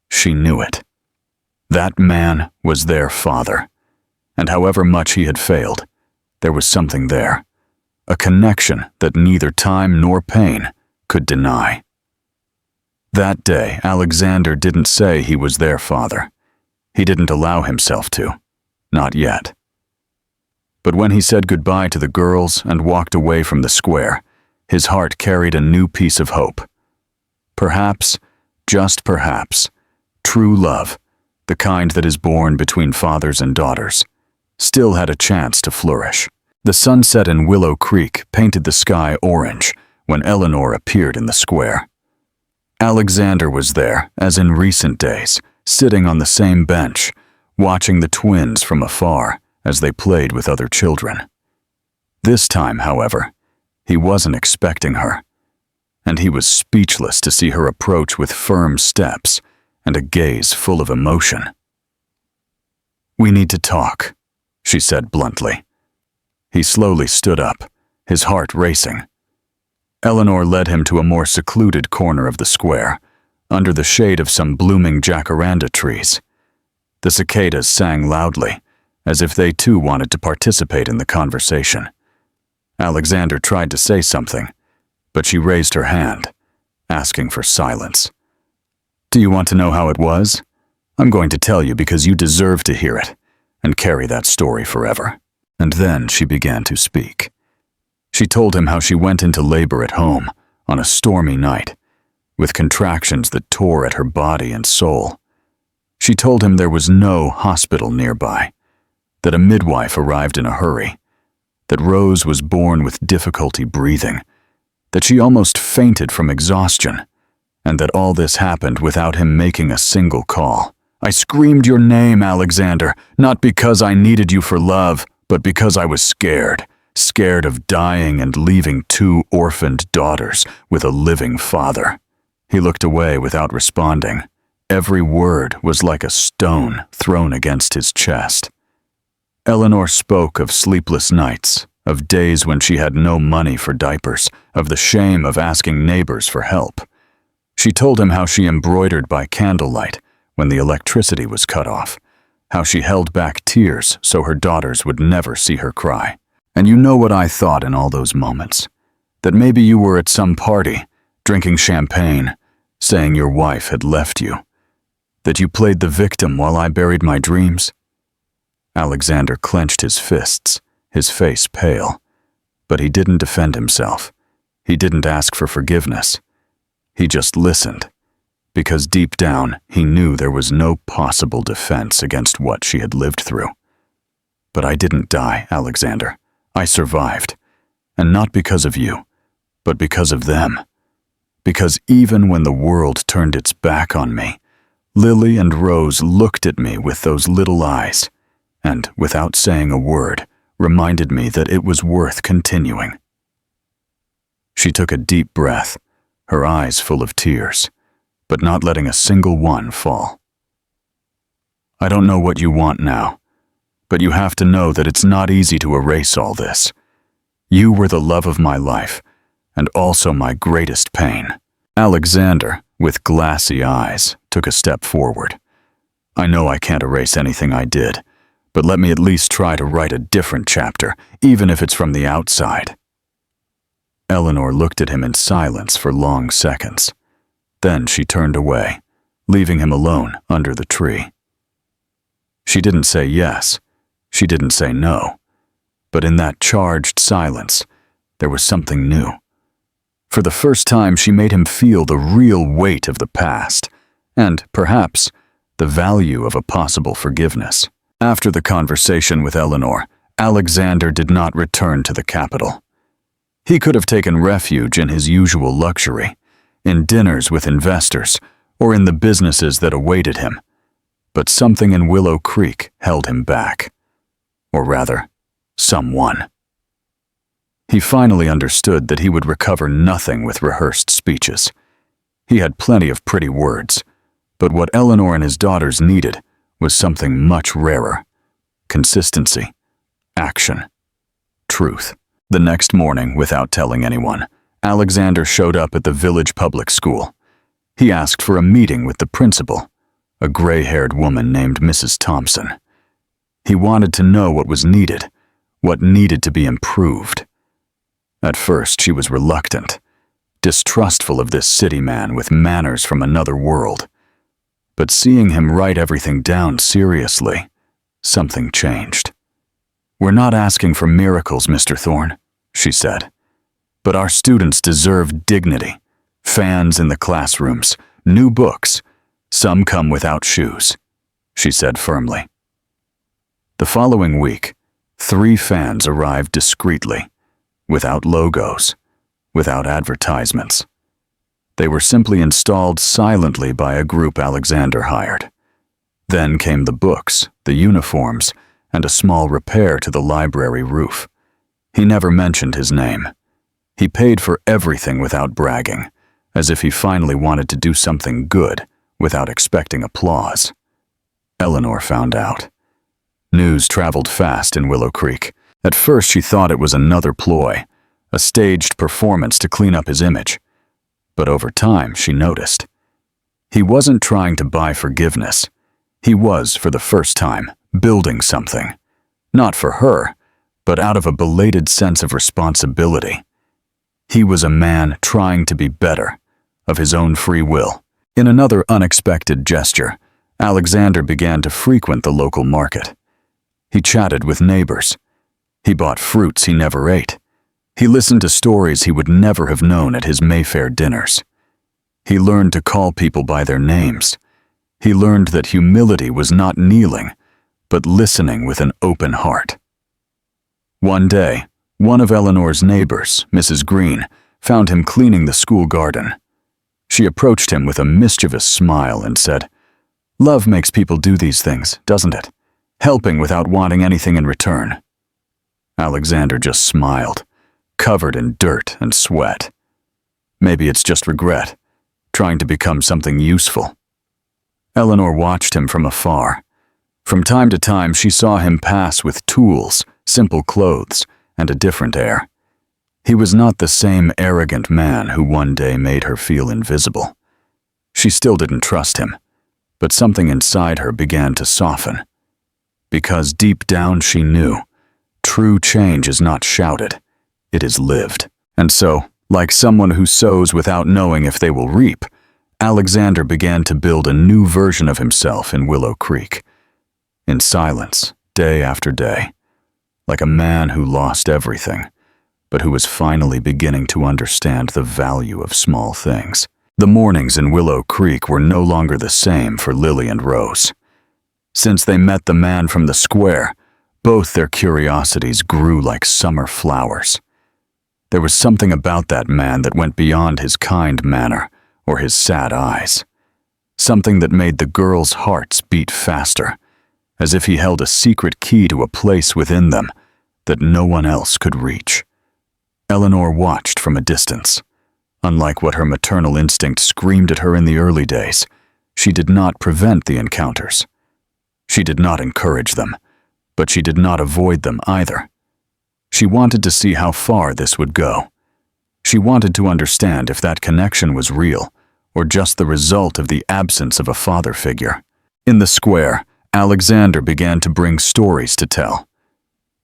she knew it. That man was their father, and however much he had failed, there was something there, a connection that neither time nor pain could deny. That day, Alexander didn't say he was their father. He didn't allow himself to, not yet. But when he said goodbye to the girls and walked away from the square, his heart carried a new piece of hope. Perhaps, just perhaps, true love, the kind that is born between fathers and daughters, still had a chance to flourish. The sunset in Willow Creek painted the sky orange when Eleanor appeared in the square. Alexander was there, as in recent days, sitting on the same bench, watching the twins from afar as they played with other children. This time, however, he wasn't expecting her, and he was speechless to see her approach with firm steps and a gaze full of emotion. "We need to talk," she said bluntly. He slowly stood up, his heart racing. Eleanor led him to a more secluded corner of the square, under the shade of some blooming jacaranda trees. The cicadas sang loudly, as if they too wanted to participate in the conversation. Alexander tried to say something, but she raised her hand, asking for silence. "Do you want to know how it was? I'm going to tell you because you deserve to hear it, and carry that story forever." And then she began to speak. She told him how she went into labor at home on a stormy night, with contractions that tore at her body and soul. She told him there was no hospital nearby, that a midwife arrived in a hurry, that Rose was born with difficulty breathing, that she almost fainted from exhaustion, and that all this happened without him making a single call. "I screamed your name, Alexander, not because I needed you for love, but because I was scared of dying and leaving 2 orphaned daughters with a living father." He looked away without responding. Every word was like a stone thrown against his chest. Eleanor spoke of sleepless nights, of days when she had no money for diapers, of the shame of asking neighbors for help. She told him how she embroidered by candlelight when the electricity was cut off, how she held back tears so her daughters would never see her cry. "And you know what I thought in all those moments? That maybe you were at some party, drinking champagne, saying your wife had left you. That you played the victim while I buried my dreams?" Alexander clenched his fists, his face pale. But he didn't defend himself. He didn't ask for forgiveness. He just listened, because deep down he knew there was no possible defense against what she had lived through. "But I didn't die, Alexander. I survived. And not because of you, but because of them. Because even when the world turned its back on me, Lily and Rose looked at me with those little eyes, and, without saying a word, reminded me that it was worth continuing." She took a deep breath, her eyes full of tears, but not letting a single one fall. "I don't know what you want now, but you have to know that it's not easy to erase all this. You were the love of my life, and also my greatest pain." Alexander, with glassy eyes, took a step forward. "I know I can't erase anything I did, but let me at least try to write a different chapter, even if it's from the outside." Eleanor looked at him in silence for long seconds. Then she turned away, leaving him alone under the tree. She didn't say yes. She didn't say no. But in that charged silence, there was something new. For the first time, she made him feel the real weight of the past, and, perhaps, the value of a possible forgiveness. After the conversation with Eleanor, Alexander did not return to the capital. He could have taken refuge in his usual luxury, in dinners with investors, or in the businesses that awaited him. But something in Willow Creek held him back. Or rather, someone. He finally understood that he would recover nothing with rehearsed speeches. He had plenty of pretty words, But what Eleanor and his daughters needed was something much rarer: consistency, action, truth. The next morning, without telling anyone, Alexander showed up at the village public school. He asked for a meeting with the principal, a gray-haired woman named Mrs. Thompson. He wanted to know what was needed, what needed to be improved. At first, she was reluctant, distrustful of this city man with manners from another world. But seeing him write everything down seriously, something changed. "We're not asking for miracles, Mr. Thorne," she said. "But our students deserve dignity. Fans in the classrooms, new books. Some come without shoes," she said firmly. The following week, 3 fans arrived discreetly, without logos, without advertisements. They were simply installed silently by a group Alexander hired. Then came the books, the uniforms, and a small repair to the library roof. He never mentioned his name. He paid for everything without bragging, as if he finally wanted to do something good without expecting applause. Eleanor found out. News traveled fast in Willow Creek. At first she thought it was another ploy, a staged performance to clean up his image. But over time she noticed. He wasn't trying to buy forgiveness. He was, for the first time, building something. Not for her, but out of a belated sense of responsibility. He was a man trying to be better, of his own free will. In another unexpected gesture, Alexander began to frequent the local market. He chatted with neighbors. He bought fruits he never ate. He listened to stories he would never have known at his Mayfair dinners. He learned to call people by their names. He learned that humility was not kneeling, but listening with an open heart. One day, one of Eleanor's neighbors, Mrs. Green, found him cleaning the school garden. She approached him with a mischievous smile and said, "Love makes people do these things, doesn't it? Helping without wanting anything in return." Alexander just smiled, covered in dirt and sweat. Maybe it's just regret, trying to become something useful. Eleanor watched him from afar. From time to time, she saw him pass with tools, simple clothes, and a different air. He was not the same arrogant man who one day made her feel invisible. She still didn't trust him, but something inside her began to soften. Because deep down she knew, true change is not shouted, it is lived. And so, like someone who sows without knowing if they will reap, Alexander began to build a new version of himself in Willow Creek. In silence, day after day, like a man who lost everything, but who was finally beginning to understand the value of small things. The mornings in Willow Creek were no longer the same for Lily and Rose. Since they met the man from the square, both their curiosities grew like summer flowers. There was something about that man that went beyond his kind manner or his sad eyes. Something that made the girls' hearts beat faster, as if he held a secret key to a place within them that no one else could reach. Eleanor watched from a distance. Unlike what her maternal instinct screamed at her in the early days, she did not prevent the encounters. She did not encourage them, but she did not avoid them either. She wanted to see how far this would go. She wanted to understand if that connection was real or just the result of the absence of a father figure. In the square, Alexander began to bring stories to tell.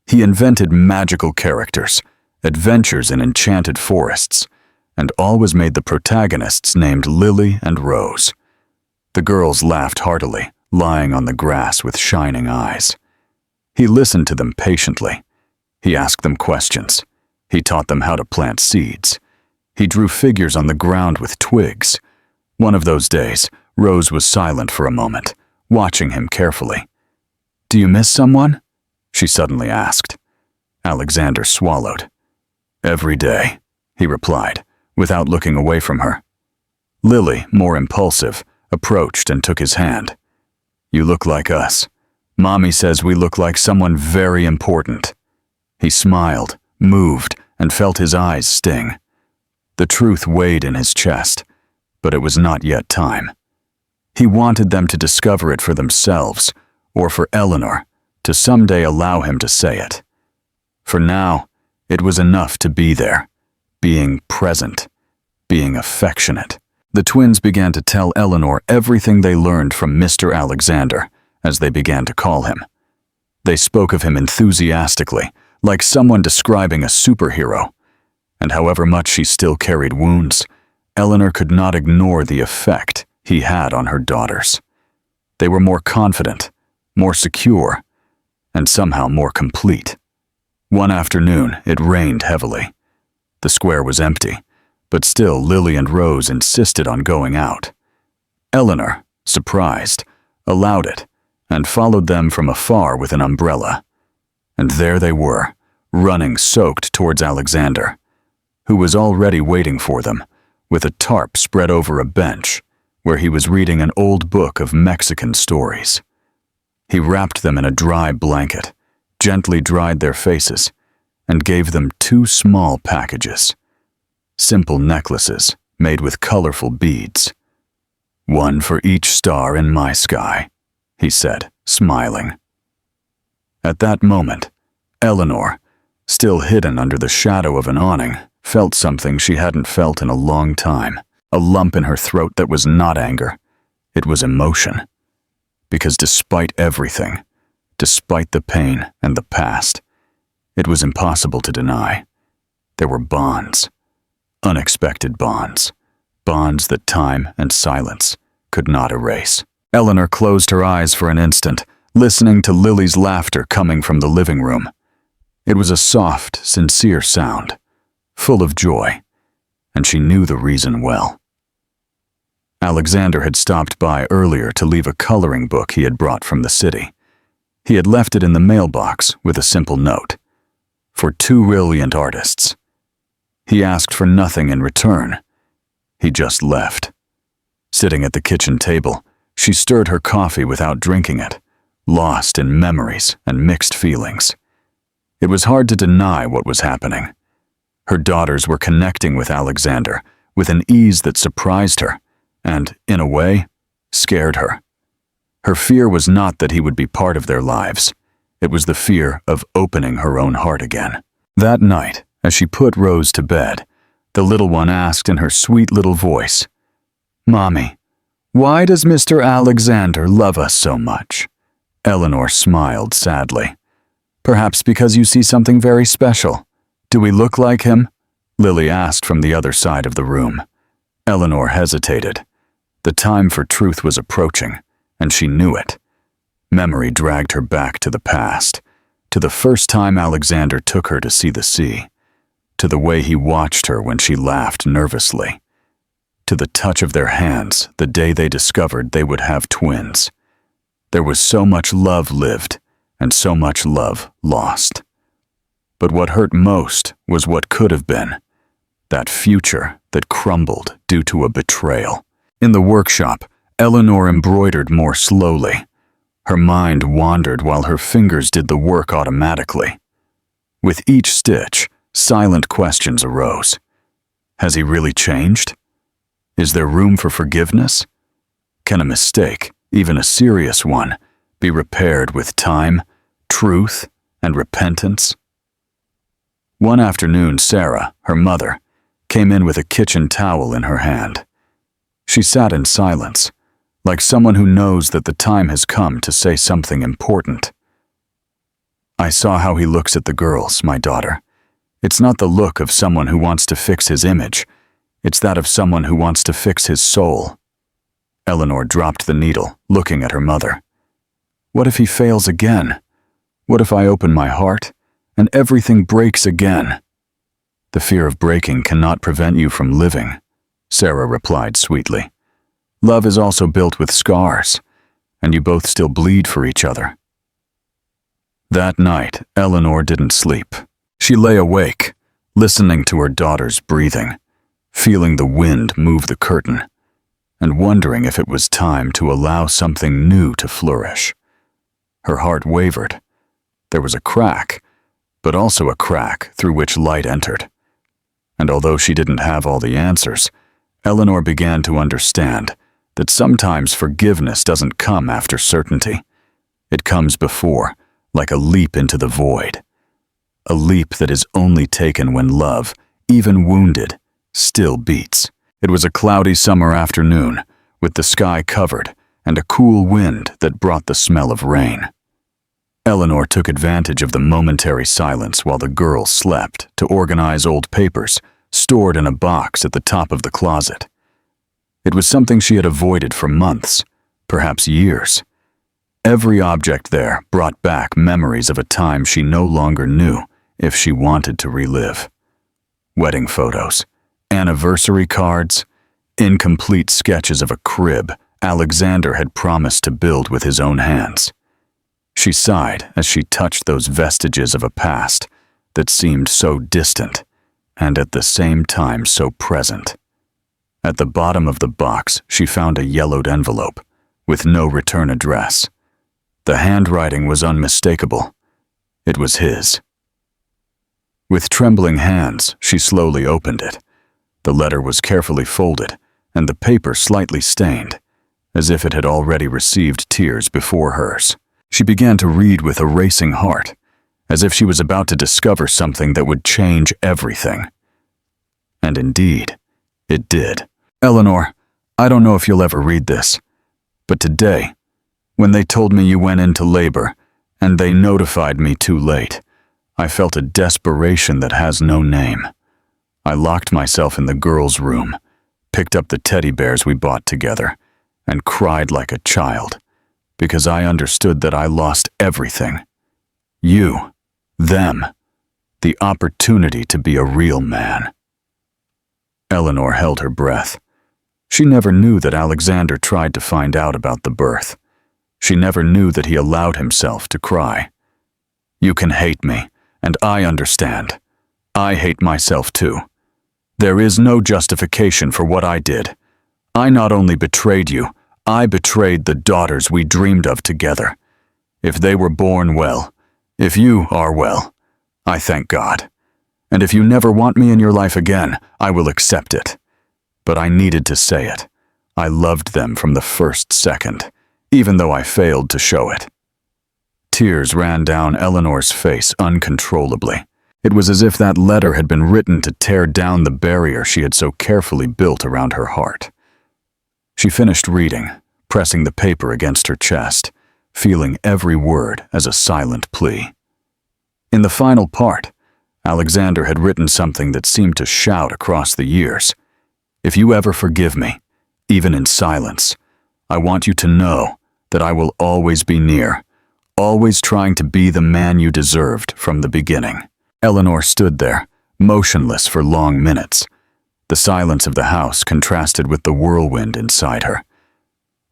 He invented magical characters, adventures in enchanted forests, and always made the protagonists named Lily and Rose. The girls laughed heartily, lying on the grass with shining eyes. He listened to them patiently. He asked them questions. He taught them how to plant seeds. He drew figures on the ground with twigs. One of those days, Rose was silent for a moment, watching him carefully. "Do you miss someone?" she suddenly asked. Alexander swallowed. "Every day," he replied, without looking away from her. Lily, more impulsive, approached and took his hand. "You look like us. Mommy says we look like someone very important." He smiled, moved, and felt his eyes sting. The truth weighed in his chest, but it was not yet time. He wanted them to discover it for themselves, or for Eleanor to someday allow him to say it. For now, it was enough to be there, being present, being affectionate. The twins began to tell Eleanor everything they learned from Mr. Alexander, as they began to call him. They spoke of him enthusiastically, like someone describing a superhero. And however much she still carried wounds, Eleanor could not ignore the effect he had on her daughters. They were more confident, more secure, and somehow more complete. One afternoon, it rained heavily. The square was empty, but still Lily and Rose insisted on going out. Eleanor, surprised, allowed it, and followed them from afar with an umbrella. And there they were, running soaked towards Alexander, who was already waiting for them, with a tarp spread over a bench, where he was reading an old book of Mexican stories. He wrapped them in a dry blanket, gently dried their faces, and gave them 2 small packages. Simple necklaces made with colorful beads. "One for each star in my sky," he said, smiling. At that moment, Eleanor, still hidden under the shadow of an awning, felt something she hadn't felt in a long time, a lump in her throat that was not anger. It was emotion. Because despite everything, despite the pain and the past, it was impossible to deny. There were bonds, unexpected bonds, bonds that time and silence could not erase. Eleanor closed her eyes for an instant, listening to Lily's laughter coming from the living room. It was a soft, sincere sound, full of joy, and she knew the reason well. Alexander had stopped by earlier to leave a coloring book he had brought from the city. He had left it in the mailbox with a simple note. For 2 brilliant artists. He asked for nothing in return. He just left. Sitting at the kitchen table, she stirred her coffee without drinking it, lost in memories and mixed feelings. It was hard to deny what was happening. Her daughters were connecting with Alexander with an ease that surprised her and, in a way, scared her. Her fear was not that he would be part of their lives. It was the fear of opening her own heart again. That night, as she put Rose to bed, the little one asked in her sweet little voice, "Mommy, why does Mr. Alexander love us so much?" Eleanor smiled sadly. "Perhaps because you see something very special. Do we look like him?" Lily asked from the other side of the room. Eleanor hesitated. The time for truth was approaching, and she knew it. Memory dragged her back to the past, to the first time Alexander took her to see the sea, to the way he watched her when she laughed nervously, to the touch of their hands the day they discovered they would have twins. There was so much love lived and so much love lost. But what hurt most was what could have been, that future that crumbled due to a betrayal. In the workshop, Eleanor embroidered more slowly. Her mind wandered while her fingers did the work automatically. With each stitch, silent questions arose. Has he really changed? Is there room for forgiveness? Can a mistake, even a serious one, be repaired with time, truth, and repentance? One afternoon, Sarah, her mother, came in with a kitchen towel in her hand. She sat in silence, like someone who knows that the time has come to say something important. "I saw how he looks at the girls, my daughter. It's not the look of someone who wants to fix his image. It's that of someone who wants to fix his soul." Eleanor dropped the needle, looking at her mother. "What if he fails again? What if I open my heart and everything breaks again?" "The fear of breaking cannot prevent you from living," Sarah replied sweetly. "Love is also built with scars, and you both still bleed for each other." That night, Eleanor didn't sleep. She lay awake, listening to her daughter's breathing, feeling the wind move the curtain, and wondering if it was time to allow something new to flourish. Her heart wavered. There was a crack, but also a crack through which light entered. And although she didn't have all the answers, Eleanor began to understand that sometimes forgiveness doesn't come after certainty. It comes before, like a leap into the void. A leap that is only taken when love, even wounded, still beats. It was a cloudy summer afternoon, with the sky covered and a cool wind that brought the smell of rain. Eleanor took advantage of the momentary silence while the girls slept to organize old papers stored in a box at the top of the closet. It was something she had avoided for months, perhaps years. Every object there brought back memories of a time she no longer knew if she wanted to relive. Wedding photos, anniversary cards, incomplete sketches of a crib Alexander had promised to build with his own hands. She sighed as she touched those vestiges of a past that seemed so distant and at the same time so present. At the bottom of the box, she found a yellowed envelope with no return address. The handwriting was unmistakable. It was his. With trembling hands, she slowly opened it. The letter was carefully folded and the paper slightly stained, as if it had already received tears before hers. She began to read with a racing heart, as if she was about to discover something that would change everything. And indeed, it did. Eleanor, I don't know if you'll ever read this, but today, when they told me you went into labor and they notified me too late, I felt a desperation that has no name. I locked myself in the girls' room, picked up the teddy bears we bought together, and cried like a child, because I understood that I lost everything. You, them, the opportunity to be a real man. Eleanor held her breath. She never knew that Alexander tried to find out about the birth. She never knew that he allowed himself to cry. You can hate me, and I understand. I hate myself too. There is no justification for what I did. I not only betrayed you, I betrayed the daughters we dreamed of together. If they were born well, if you are well, I thank God. And if you never want me in your life again, I will accept it. But I needed to say it. I loved them from the first second, even though I failed to show it. Tears ran down Eleanor's face uncontrollably. It was as if that letter had been written to tear down the barrier she had so carefully built around her heart. She finished reading, pressing the paper against her chest, feeling every word as a silent plea. In the final part, Alexander had written something that seemed to shout across the years. If you ever forgive me, even in silence, I want you to know that I will always be near, always trying to be the man you deserved from the beginning. Eleanor stood there, motionless for long minutes. The silence of the house contrasted with the whirlwind inside her.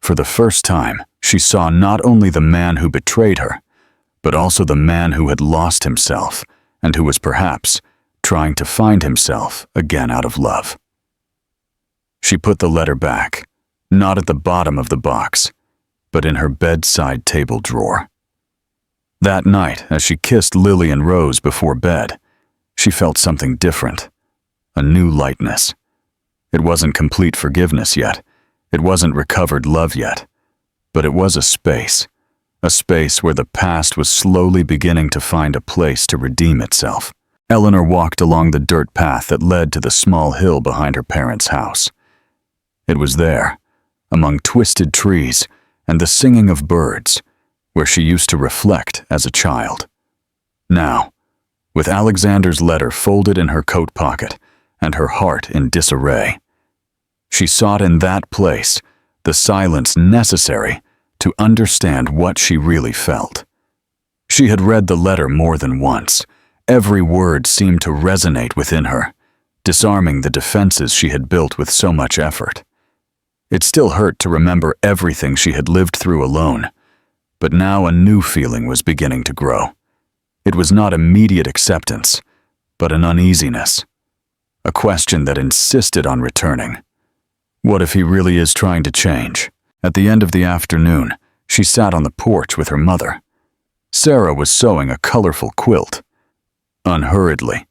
For the first time, she saw not only the man who betrayed her, but also the man who had lost himself and who was perhaps trying to find himself again out of love. She put the letter back, not at the bottom of the box, but in her bedside table drawer. That night, as she kissed Lily and Rose before bed, she felt something different, a new lightness. It wasn't complete forgiveness yet, it wasn't recovered love yet, but it was a space where the past was slowly beginning to find a place to redeem itself. Eleanor walked along the dirt path that led to the small hill behind her parents' house. It was there, among twisted trees and the singing of birds, where she used to reflect as a child. Now, with Alexander's letter folded in her coat pocket and her heart in disarray, she sought in that place the silence necessary to understand what she really felt. She had read the letter more than once. Every word seemed to resonate within her, disarming the defenses she had built with so much effort. It still hurt to remember everything she had lived through alone, but now a new feeling was beginning to grow. It was not immediate acceptance, but an uneasiness, a question that insisted on returning. What if he really is trying to change? At the end of the afternoon, she sat on the porch with her mother. Sarah was sewing a colorful quilt. Unhurriedly,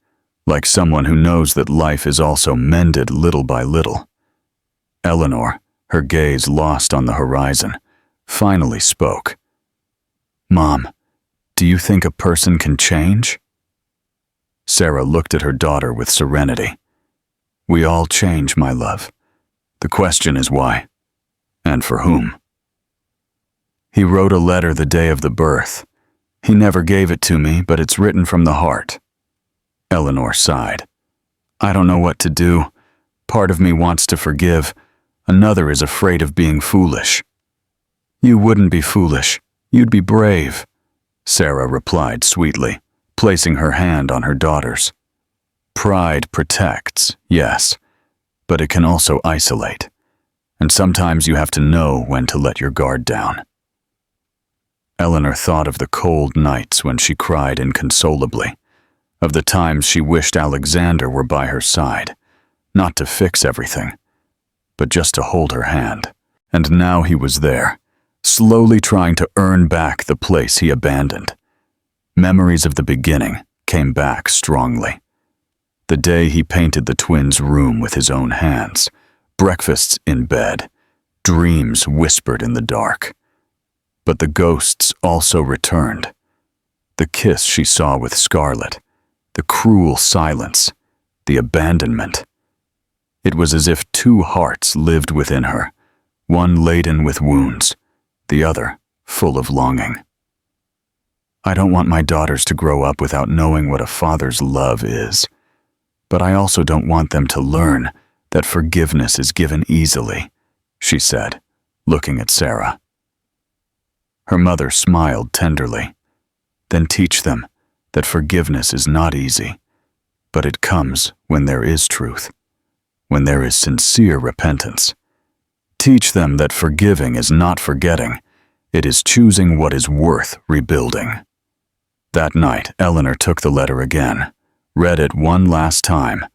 like someone who knows that life is also mended little by little. Eleanor, her gaze lost on the horizon, finally spoke. "Mom, do you think a person can change?" Sarah looked at her daughter with serenity. "We all change, my love. The question is why, and for whom." "He wrote a letter the day of the birth. He never gave it to me, but it's written from the heart." Eleanor sighed. "I don't know what to do. Part of me wants to forgive. Another is afraid of being foolish." "You wouldn't be foolish. You'd be brave," Sarah replied sweetly, placing her hand on her daughter's. "Pride protects, yes, but it can also isolate. And sometimes you have to know when to let your guard down." Eleanor thought of the cold nights when she cried inconsolably, of the times she wished Alexander were by her side, not to fix everything, but just to hold her hand. And now he was there, slowly trying to earn back the place he abandoned. Memories of the beginning came back strongly. The day he painted the twins' room with his own hands, breakfasts in bed, dreams whispered in the dark. But the ghosts also returned. The kiss she saw with Scarlett, the cruel silence, the abandonment. It was as if two hearts lived within her, one laden with wounds, the other full of longing. "I don't want my daughters to grow up without knowing what a father's love is, but I also don't want them to learn that forgiveness is given easily," she said, looking at Sarah. Her mother smiled tenderly. "Then teach them that forgiveness is not easy, but it comes when there is truth, when there is sincere repentance. Teach them that forgiving is not forgetting, it is choosing what is worth rebuilding." That night, Eleanor took the letter again, read it one last time,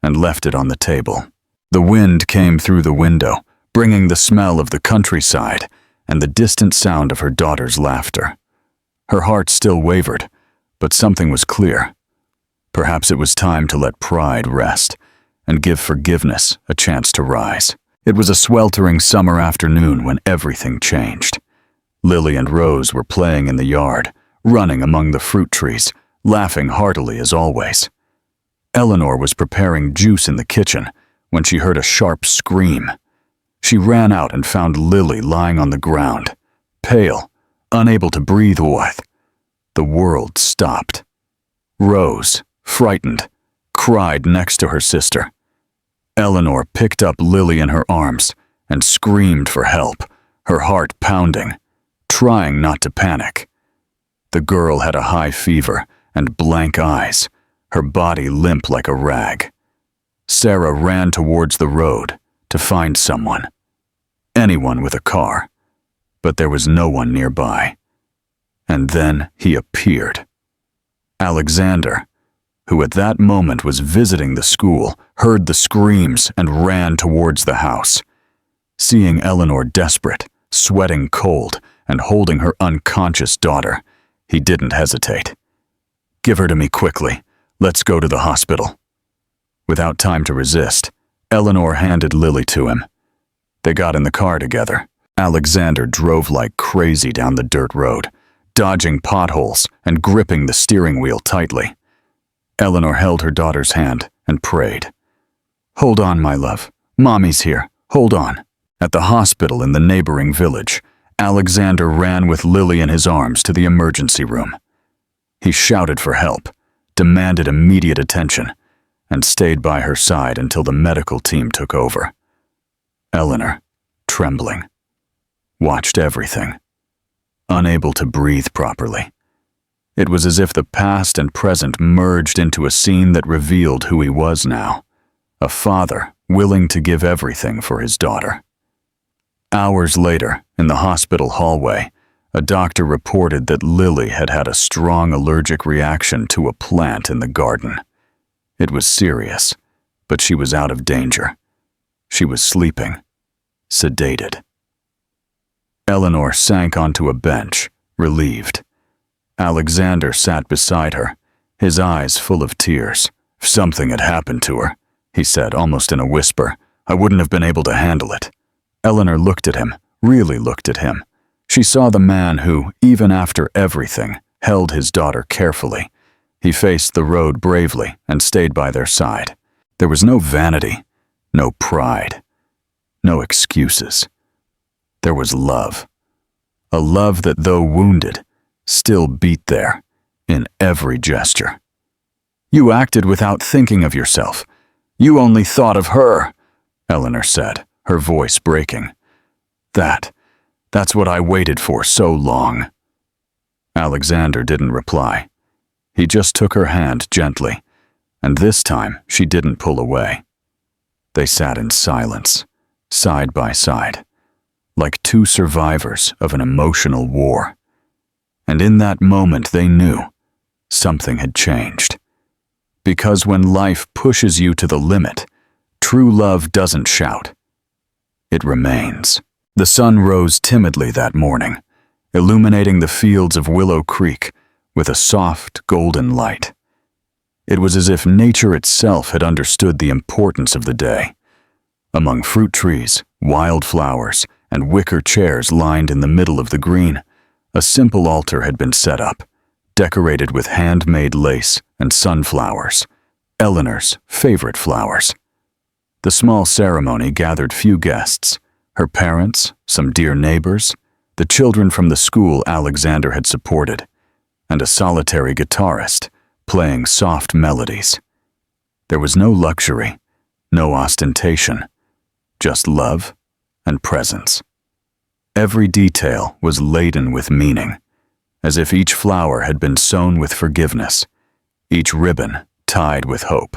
and left it on the table. The wind came through the window, bringing the smell of the countryside and the distant sound of her daughter's laughter. Her heart still wavered, but something was clear. Perhaps it was time to let pride rest and give forgiveness a chance to rise. It was a sweltering summer afternoon when everything changed. Lily and Rose were playing in the yard, running among the fruit trees, laughing heartily as always. Eleanor was preparing juice in the kitchen when she heard a sharp scream. She ran out and found Lily lying on the ground, pale, unable to breathe with. The world stopped. Rose, frightened, cried next to her sister. Eleanor picked up Lily in her arms and screamed for help, her heart pounding, trying not to panic. The girl had a high fever and blank eyes, her body limp like a rag. Sarah ran towards the road to find someone, anyone with a car, but there was no one nearby. And then he appeared. Alexander, who at that moment was visiting the school, heard the screams and ran towards the house. Seeing Eleanor desperate, sweating cold, and holding her unconscious daughter, he didn't hesitate. "Give her to me quickly. Let's go to the hospital." Without time to resist, Eleanor handed Lily to him. They got in the car together. Alexander drove like crazy down the dirt road, dodging potholes and gripping the steering wheel tightly. Eleanor held her daughter's hand and prayed. "Hold on, my love. Mommy's here. Hold on." At the hospital in the neighboring village, Alexander ran with Lily in his arms to the emergency room. He shouted for help, demanded immediate attention, and stayed by her side until the medical team took over. Eleanor, trembling, watched everything, unable to breathe properly. It was as if the past and present merged into a scene that revealed who he was now, a father willing to give everything for his daughter. Hours later, in the hospital hallway, a doctor reported that Lily had had a strong allergic reaction to a plant in the garden. It was serious, but she was out of danger. She was sleeping, sedated. Eleanor sank onto a bench, relieved. Alexander sat beside her, his eyes full of tears. "If something had happened to her," he said almost in a whisper, "I wouldn't have been able to handle it. Eleanor looked at him, really looked at him. She saw the man who, even after everything, held his daughter carefully. He faced the road bravely and stayed by their side. There was no vanity, no pride, no excuses. There was love. A love that, though wounded, still beat there, in every gesture. "You acted without thinking of yourself. You only thought of her," Eleanor said, her voice breaking. That's what I waited for so long." Alexander didn't reply. He just took her hand gently, and this time she didn't pull away. They sat in silence, side by side, like two survivors of an emotional war. And in that moment they knew something had changed. Because when life pushes you to the limit, true love doesn't shout. It remains. The sun rose timidly that morning, illuminating the fields of Willow Creek with a soft, golden light. It was as if nature itself had understood the importance of the day. Among fruit trees, wildflowers, and wicker chairs lined in the middle of the green, a simple altar had been set up, decorated with handmade lace and sunflowers, Eleanor's favorite flowers. The small ceremony gathered few guests: her parents, some dear neighbors, the children from the school Alexander had supported, and a solitary guitarist playing soft melodies. There was no luxury, no ostentation, just love and presence. Every detail was laden with meaning, as if each flower had been sewn with forgiveness, each ribbon tied with hope.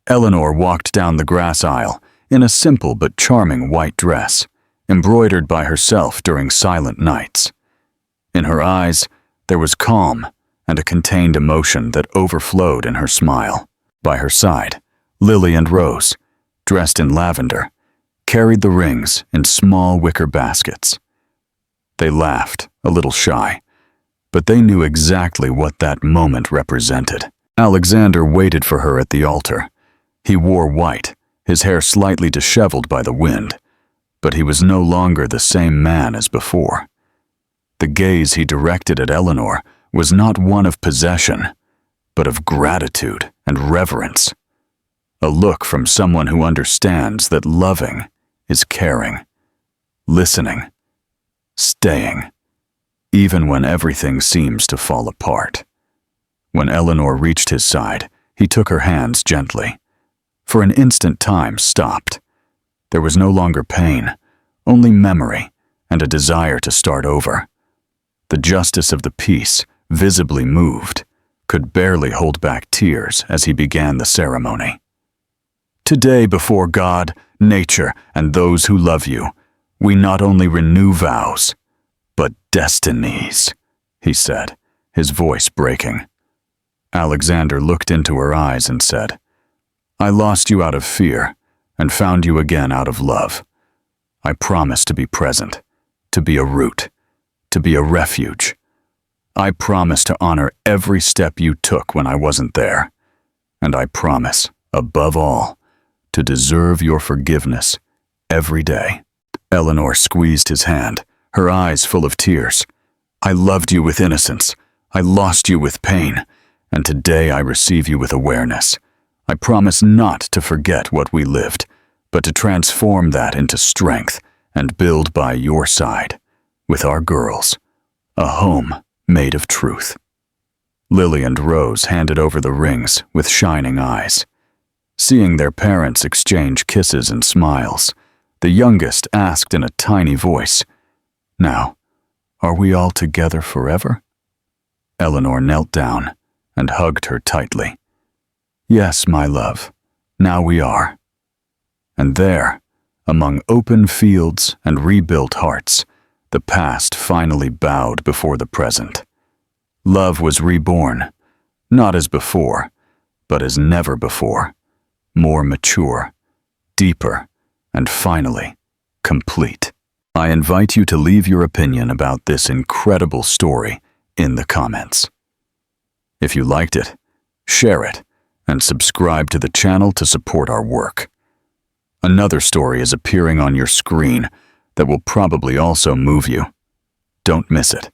Eleanor walked down the grass aisle in a simple but charming white dress, embroidered by herself during silent nights. In her eyes, there was calm and a contained emotion that overflowed in her smile. By her side, Lily and Rose, dressed in lavender, carried the rings in small wicker baskets. They laughed, a little shy, but they knew exactly what that moment represented. Alexander waited for her at the altar. He wore white, his hair slightly disheveled by the wind, but he was no longer the same man as before. The gaze he directed at Eleanor was not one of possession, but of gratitude and reverence. A look from someone who understands that loving is caring, listening, staying, even when everything seems to fall apart. When Eleanor reached his side, he took her hands gently. For an instant, time stopped. There was no longer pain, only memory and a desire to start over. The justice of the peace, visibly moved, could barely hold back tears as he began the ceremony. "Today, before God, nature, and those who love you, we not only renew vows, but destinies," he said, his voice breaking. Alexander looked into her eyes and said, "I lost you out of fear and found you again out of love. I promise to be present, to be a root, to be a refuge. I promise to honor every step you took when I wasn't there. And I promise, above all, to deserve your forgiveness every day." Eleanor squeezed his hand, her eyes full of tears. "I loved you with innocence. I lost you with pain. And today I receive you with awareness. I promise not to forget what we lived, but to transform that into strength and build by your side, with our girls, a home made of truth." Lily and Rose handed over the rings with shining eyes. Seeing their parents exchange kisses and smiles, the youngest asked in a tiny voice, "Now, are we all together forever?" Eleanor knelt down and hugged her tightly. "Yes, my love, now we are." And there, among open fields and rebuilt hearts, the past finally bowed before the present. Love was reborn, not as before, but as never before, more mature, deeper, and finally, complete. I invite you to leave your opinion about this incredible story in the comments. If you liked it, share it, and subscribe to the channel to support our work. Another story is appearing on your screen that will probably also move you. Don't miss it.